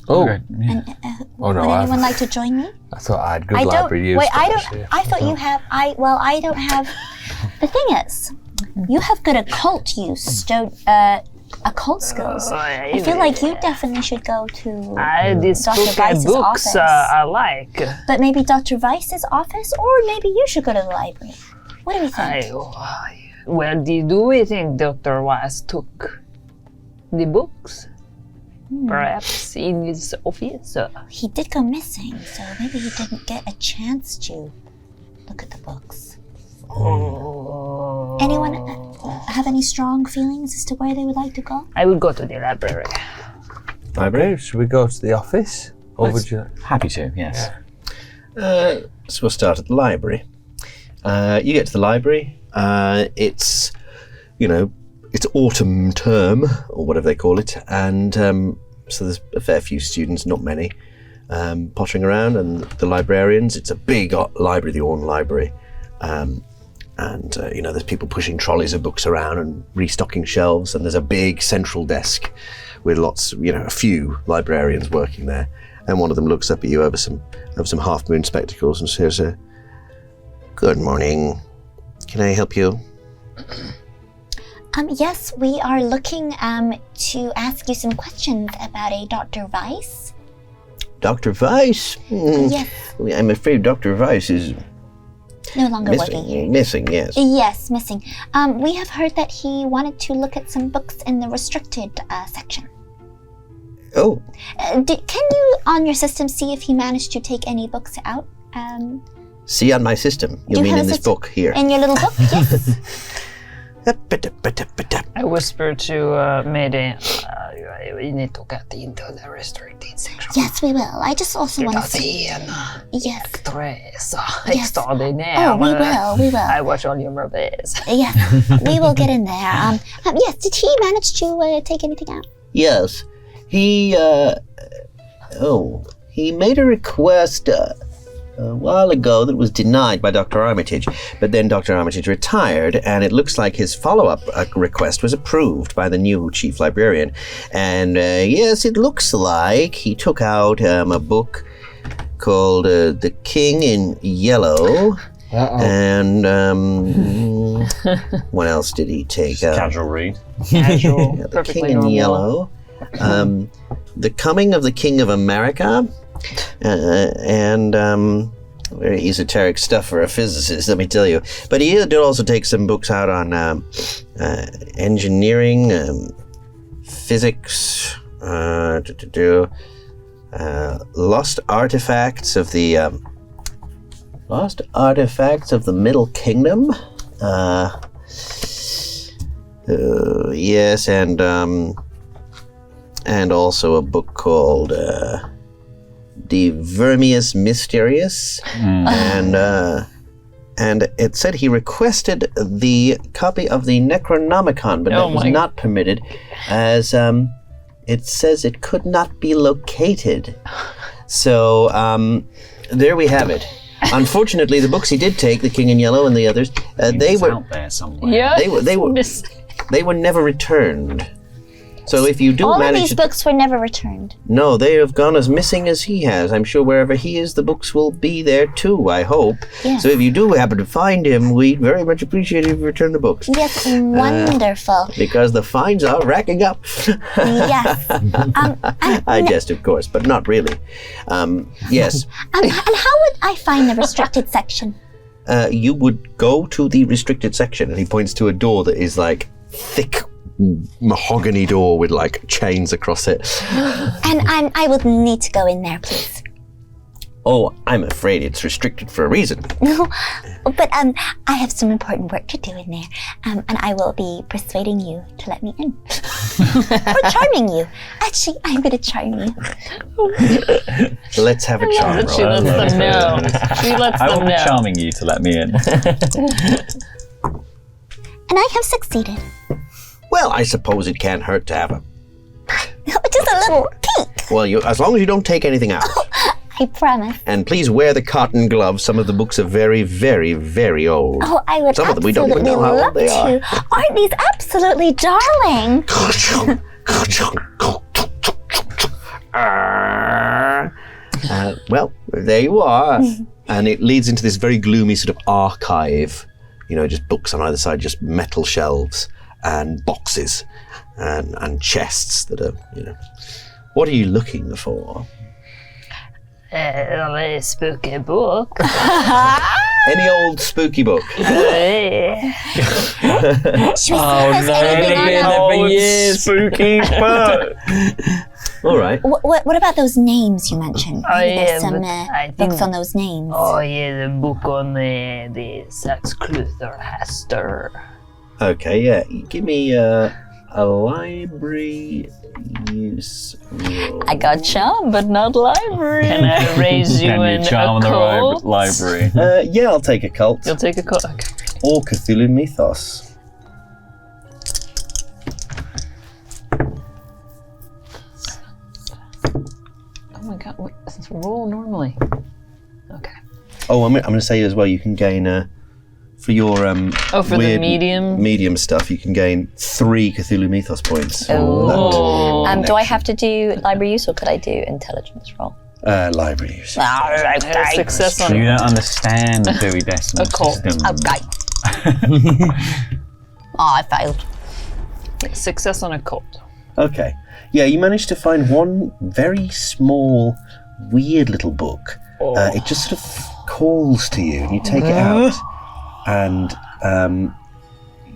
Oh, Okay, yeah. And, Oh, no, would anyone I've- like to join me? I thought I had good I don't. library use. Wait, but I that's don't. it. I thought you have. I don't have. The thing is, you have good occult use, occult skills. I feel like you definitely should go to. These Dr. spooky Weiss's books office. I like. But maybe Dr. Weiss's office, or maybe you should go to the library. What do we think? Well, do we think Dr. Weiss took the books? Perhaps in his office? He did go missing, so maybe he didn't get a chance to look at the books. Anyone have any strong feelings as to where they would like to go? I would go to the library. Okay, should we go to the office? Or would you? Happy to, yes. So we'll start at the library. You get to the library. It's, it's autumn term, or whatever they call it, and so there's a fair few students, not many, pottering around, and the librarians. It's a big library, the Orne Library, and there's people pushing trolleys of books around and restocking shelves, and there's a big central desk with lots, a few librarians working there, and one of them looks up at you over some half-moon spectacles and says, "Good morning. Can I help you?" Yes, we are looking to ask you some questions about a Dr. Weiss. Dr. Weiss? Yes, I'm afraid Dr. Weiss is no longer working here. missing, yes. Yes, missing. We have heard that he wanted to look at some books in the restricted section. Oh, Can you, on your system, see if he managed to take any books out? see on my system. You Do you mean have in a this system? book here? In your little book? Yes. I whisper to Mayday, we need to get into the restricted section. Yes, we will. I just also want to Because see. Yes. Actress Yes. extraordinaire. Oh, we will. We will. I watch all your movies. Yes, we will get in there. Yes, did he manage to take anything out? Yes. He made a request a while ago that was denied by Dr. Armitage, but then Dr. Armitage retired, and it looks like his follow-up request was approved by the new chief librarian. And yes, it looks like he took out a book called The King in Yellow. And what else did he take? Casual read. Casual, The perfectly King in normal. Yellow. The Coming of the King of America. And very esoteric stuff for a physicist, let me tell you. But he did also take some books out on engineering, physics, lost artifacts of the Middle Kingdom. Yes, and also a book called De Vermius Mysterious, and it said he requested the copy of the Necronomicon, but that was not permitted, as it says it could not be located. So there we have it. Unfortunately, the books he did take, The King in Yellow and the others, they were out there somewhere. Yeah. they were never returned. So if you do All of manage these to... books were never returned. No, they have gone as missing as he has. I'm sure wherever he is, the books will be there too, I hope. Yes. So if you do happen to find him, we'd very much appreciate it if you return the books. Yes, wonderful. Because the fines are racking up. Yes. I jest, of course, but not really. Yes, And how would I find the restricted section? you would go to the restricted section, and he points to a door that is like thick mahogany door with like chains across it. And I would need to go in there, please. Oh, I'm afraid it's restricted for a reason. No, but I have some important work to do in there, and I will be persuading you to let me in, or charming you. Actually, I'm going to charm you. Let's have a charm But she roll. lets them know. She lets I will them be know. charming you to let me in. And I have succeeded. Well, I suppose it can't hurt to have a little peek. Well, as long as you don't take anything out. I promise. And please wear the cotton gloves. Some of the books are very, very, very old. Oh, I would Some of them we don't even absolutely know how love old they are. to. Aren't these absolutely darling? Well, there you are. And it leads into this very gloomy sort of archive. You know, just books on either side, just metal shelves and boxes and chests that are, you know. What are you looking for? A spooky book. Any old spooky book? Should we see if there's anything on for years. Spooky book. All right. What about those names you mentioned? Oh, Maybe yeah, there's some but I think- books on those names. Oh yeah, the book on the Sax Cluther Haster. Okay, yeah. Give me a library use roll. I got charm, but not library. Can I raise you Can an you charm the occult? library? Yeah, I'll take a cult. You'll take a cult. Okay. Or Cthulhu Mythos. Oh my god, what, roll normally. Okay. Oh, I'm going to say as well, you can gain, for your Oh, for the weird medium? stuff, you can gain 3 Cthulhu Mythos points. Oh. Do I have to do library use or could I do intelligence roll? Library use. Success on You don't understand the Dewey Decimal Occult. System. Okay. I failed. success on occult. Okay. Yeah, you managed to find one very small, weird little book. It just sort of calls to you, and you take it out, and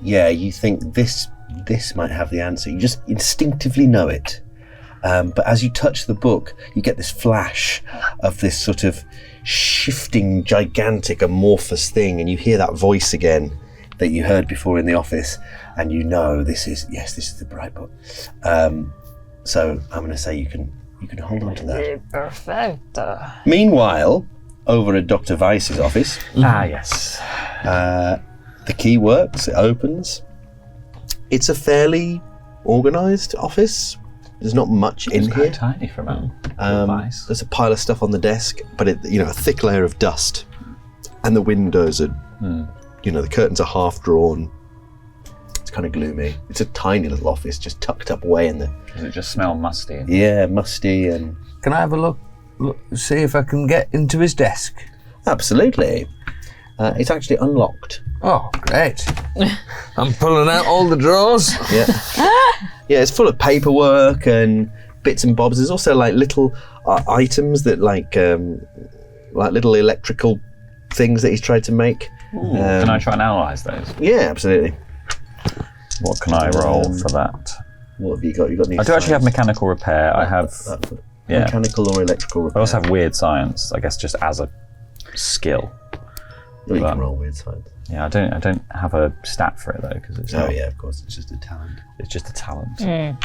yeah, you think this might have the answer. You just instinctively know it. But as you touch the book, you get this flash of this sort of shifting, gigantic, amorphous thing, and you hear that voice again that you heard before in the office, and you know this is the bright book. So I'm going to say you can hold on to that. Perfect. Meanwhile, over at Dr. Weiss's office, Yes. the key works. It opens. It's a fairly organised office. There's not much in It's here. quite tiny for a Weiss. There's a pile of stuff on the desk, but a thick layer of dust, and the windows are, the curtains are half drawn. It's kind of gloomy. It's a tiny little office, just tucked up away in the. Does it just smell musty? Yeah, musty and. Can I have a look, see if I can get into his desk? Absolutely. It's actually unlocked. Oh, great. I'm pulling out all the drawers. Yeah. Yeah, it's full of paperwork and bits and bobs. There's also like little items that like little electrical things that he's tried to make. Can I try and analyse those? Yeah, absolutely. What can I roll for that? What have you got? You got any I do actually have science? mechanical repair. I have yeah. Mechanical or electrical I repair. also have weird science, I guess, just as a skill. Well, you can roll weird science. Yeah, I don't have a stat for it though, because it's Oh not, yeah, of course, it's just a talent. it's just a talent. Mm.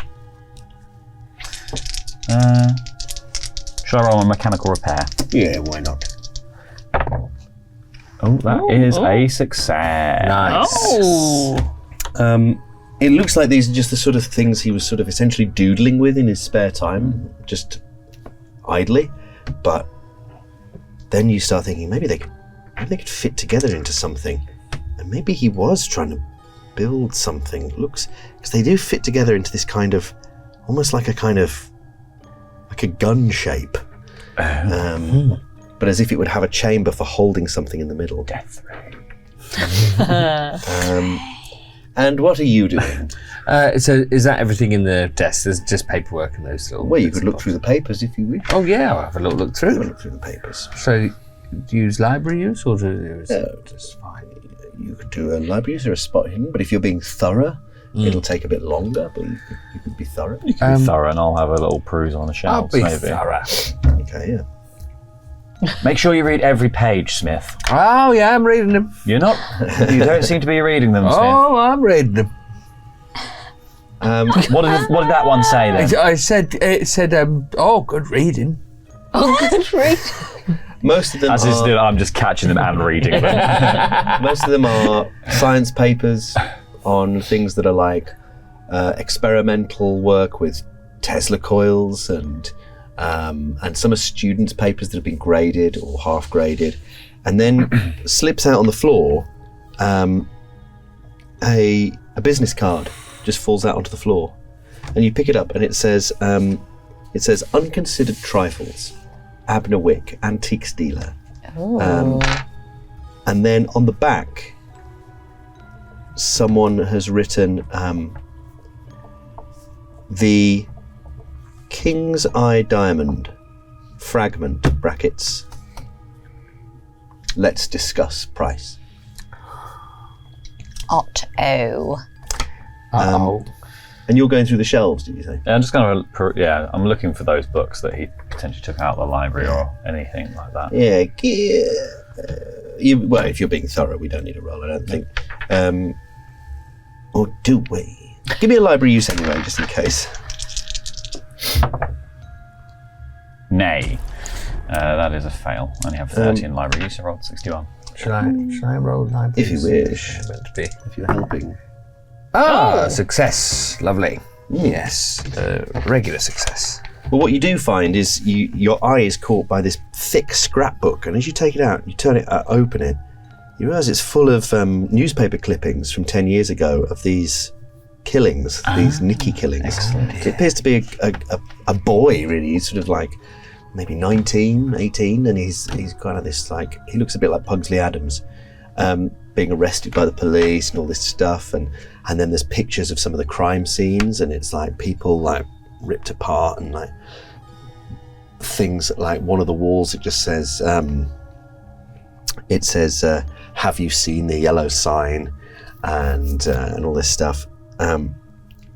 Should I roll a mechanical repair? Yeah, why not? Oh, that is a success. Nice. Oh. It looks like these are just the sort of things he was sort of essentially doodling with in his spare time, just idly. But then you start thinking maybe they could fit together into something, and maybe he was trying to build something. Looks, because they do fit together into this kind of, almost like a gun shape. But as if it would have a chamber for holding something in the middle. Death ray. And what are you doing? So is that everything in the desk? There's just paperwork and those little... Well, you bits could and look through the papers if you wish. bobs. Oh yeah, I'll have a little look Have a through. look through the papers. So, do you use library use or do you use... Just fine. You could do a library use or a spot hidden, but if you're being thorough, it'll take a bit longer, but you could be thorough. You can be thorough, and I'll have a little peruse on the I'll shelves. be maybe. thorough. Okay, yeah. Make sure you read every page, Smith. Oh yeah, I'm reading them. You're not. You don't seem to be reading them, Smith. Oh, I'm reading them. What did that one say then? It said, oh, good reading. Most of them As is, are, I'm just catching them and reading them. most of them are science papers on things that are like experimental work with Tesla coils and some are students' papers that have been graded or half graded, and then slips out on the floor. A business card just falls out onto the floor, and you pick it up, and it says unconsidered trifles, Abner Wick, antiques dealer. And then on the back, someone has written the King's Eye Diamond fragment brackets. Let's discuss price. Uh-oh. And you're going through the shelves, did you say? I'm just going to, I'm looking for those books that he potentially took out of the library or anything like that. Yeah. Well, if you're being thorough, we don't need a roll, I don't think. Or do we? Give me a library use anyway, just in case. Nay. That is a fail. I only have 30 in library use. I rolled 61. Should I roll 9? If you wish. Meant to be. If you're helping. Success. Lovely. Yes. Regular success. Well, what you do find is your eye is caught by this thick scrapbook, and as you take it out, you turn it, open it, you realise it's full of newspaper clippings from 10 years ago of these killings, these Nicky killings. Excellent. So it appears to be a boy, really. He's sort of like maybe 19, 18, and he's kind of this, like, he looks a bit like Pugsley Adams, being arrested by the police and all this stuff, and then there's pictures of some of the crime scenes, and it's like people like ripped apart, and like things like one of the walls, it just says have you seen the yellow sign, and all this stuff, and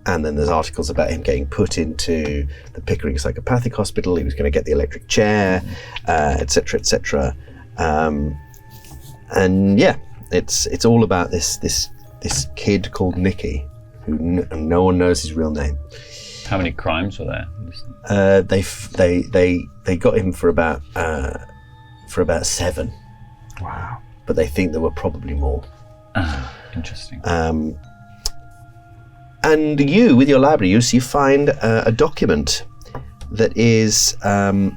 then there's articles about him getting put into the Pickering Psychopathic Hospital. He was going to get the electric chair, etc., etc. And yeah, it's all about this kid called Nicky, who no one knows his real name. How many crimes were there? They got him for about 7. Wow. But they think there were probably more. Interesting. And you, with your library use, you find a document that is that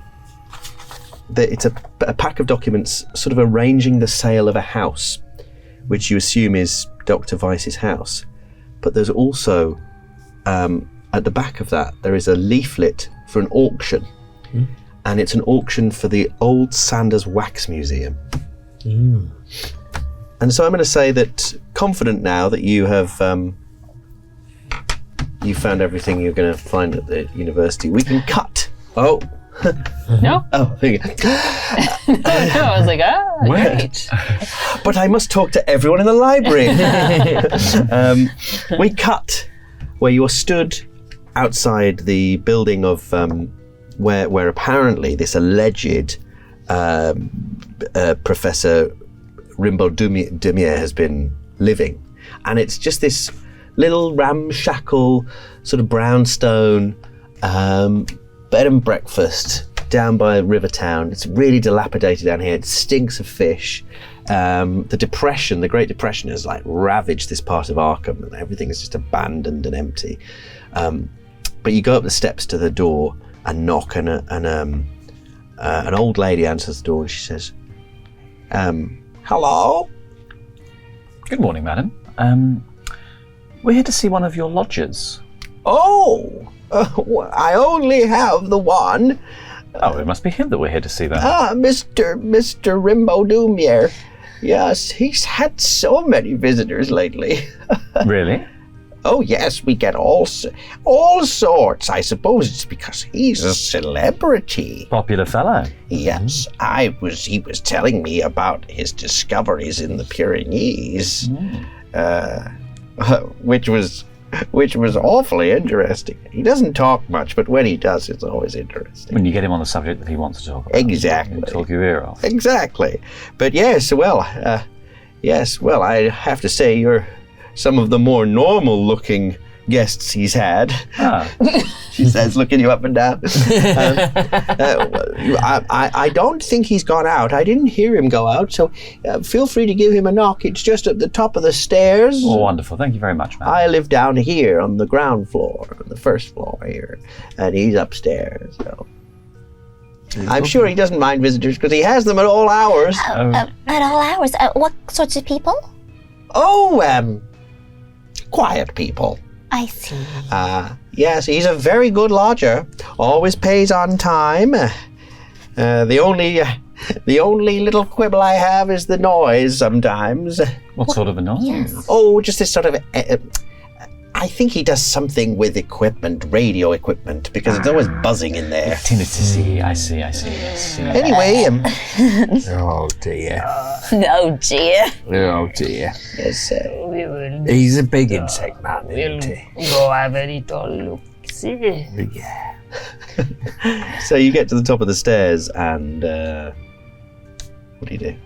it's a pack of documents sort of arranging the sale of a house, which you assume is Dr. Weiss's house. But there's also, at the back of that, there is a leaflet for an auction. And it's an auction for the Old Sanders Wax Museum. And so I'm going to say that, confident now that you have you found everything you're going to find at the university, we can cut. Oh. No? Oh, there you go. I was like, great. But I must talk to everyone in the library. We cut where you are stood outside the building of where apparently this alleged Professor Rimbaud Dumier has been living. And it's just this little ramshackle sort of brownstone bed and breakfast down by Rivertown. It's really dilapidated down here. It stinks of fish. The Great Depression has like ravaged this part of Arkham, and everything is just abandoned and empty. But you go up the steps to the door and knock, and an old lady answers the door, and she says, "Hello." Good morning, madam. We're here to see one of your lodgers. Oh, I only have the one. Oh, it must be him that we're here to see then. Mr. Rimbaud Dumier. Yes, he's had so many visitors lately. Really? Oh yes, we get all sorts. I suppose it's because he's a celebrity. Popular fellow. Yes, he was telling me about his discoveries in the Pyrenees, which was awfully interesting. He doesn't talk much, but when he does, it's always interesting. When you get him on the subject that he wants to talk about. Exactly. He'll talk your ear off. Exactly. But yes, well, I have to say you're some of the more normal-looking guests he's had. Ah. She says, looking you up and down. I don't think he's gone out. I didn't hear him go out, so feel free to give him a knock. It's just at the top of the stairs. Oh, wonderful. Thank you very much, ma'am. I live down here on the ground floor, on the first floor here, and he's upstairs. So. I'm sure he doesn't mind visitors because he has them at all hours. At all hours. What sorts of people? Quiet people. I see. Yes, he's a very good lodger. Always pays on time. The only little quibble I have is the noise sometimes. What sort of a noise? Yes. Oh, just this sort of... I think he does something with equipment, radio equipment, because it's always buzzing in there. Tinnitus. I see. Anyway... Oh dear. Oh dear. Oh dear. yes, We will He's a big insect man, isn't he? go have a little look. See? Yeah. so you get to the top of the stairs and... what do you do?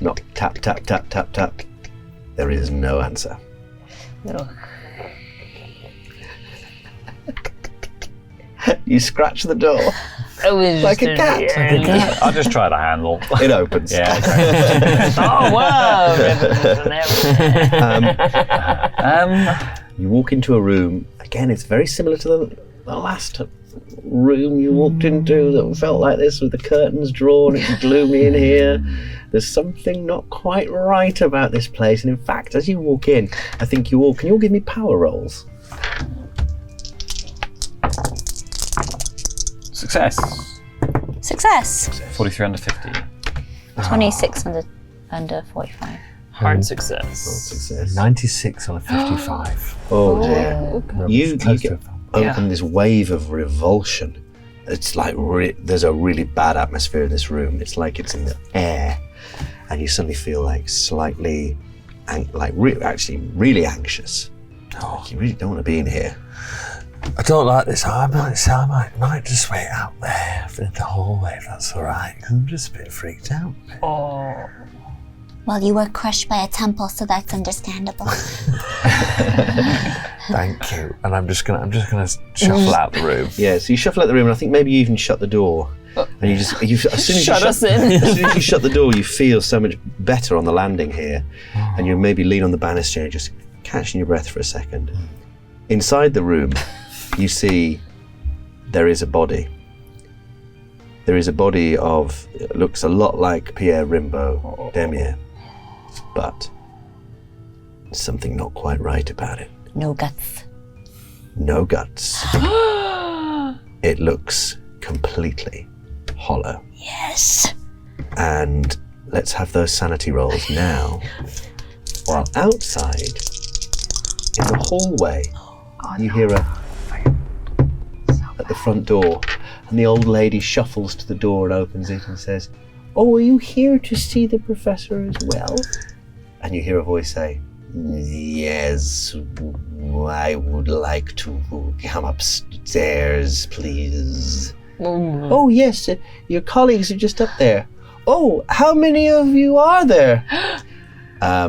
Knock, tap, tap, tap, tap, tap. There is no answer. No. You scratch the door. Like a cat. I'll just try the handle. It opens. Yeah. Okay. Oh wow! You walk into a room. Again, it's very similar to the last room you walked into that felt like this, with the curtains drawn. It's gloomy in here. There's something not quite right about this place. And in fact, as you walk in, I think can you all give me power rolls? Success. 43 under 50. 26 under 45. Hard success. Success. 96 on a 55. Oh dear. You close get to open this wave of revulsion. It's like there's a really bad atmosphere in this room. It's like it's in the air, and you suddenly feel like slightly, really anxious. Oh, you really don't want to be in here. I don't like this. I might just wait out there in the hallway if that's all right. I'm just a bit freaked out. Oh. Well, you were crushed by a temple, so that's understandable. Thank you. And I'm just gonna shuffle out the room. Yeah, so you shuffle out the room, and I think maybe you even shut the door. And as soon as Shut us in. As soon as you shut the door, you feel so much better on the landing here, and you maybe lean on the banister and just catching your breath for a second. Inside the room, you see there is a body. There is a body of, it looks a lot like Pierre Rimbaud Demier, but something not quite right about it. No guts. No guts. It looks completely hollow. Yes. And let's have those sanity rolls now. While outside, in the hallway, you hear at the front door, and the old lady shuffles to the door and opens it and says, "Oh, are you here to see the professor as well?" And you hear a voice say, "Yes, I would like to come upstairs, please." "Oh, yes, your colleagues are just up there." "Oh, how many of you are there?" How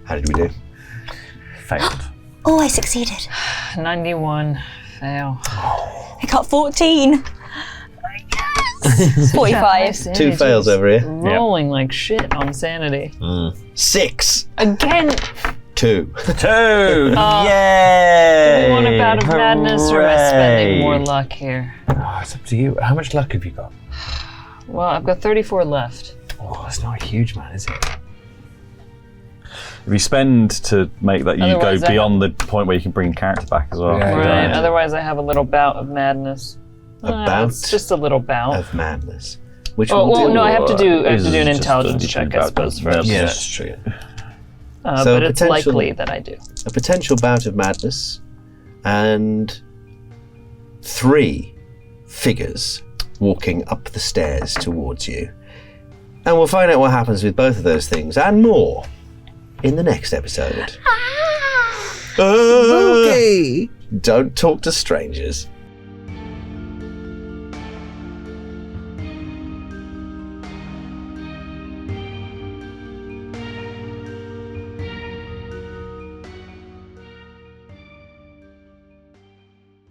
did we do? Failed. Oh, I succeeded. 91. Fail. I got 14. 45. Two fails over here. Rolling like shit on sanity. 6. Again. 2. 2! Yay! One about of madness, or am I spending more luck here? Oh, it's up to you. How much luck have you got? Well, I've got 34 left. Oh, that's not a huge man, is it? If you spend to make that, you Otherwise, go beyond the point where you can bring character back as well. Yeah, Right. yeah. Otherwise, I have a little bout of madness. It's just a little bout. Of madness. Which Oh, we'll well, do. no, I have to do Is an just intelligence a check, I bout suppose, of first. Yeah, madness. that's true. But it's likely that I do. A potential bout of madness, and 3 figures walking up the stairs towards you. And we'll find out what happens with both of those things and more in the next episode. Okay. Don't talk to strangers.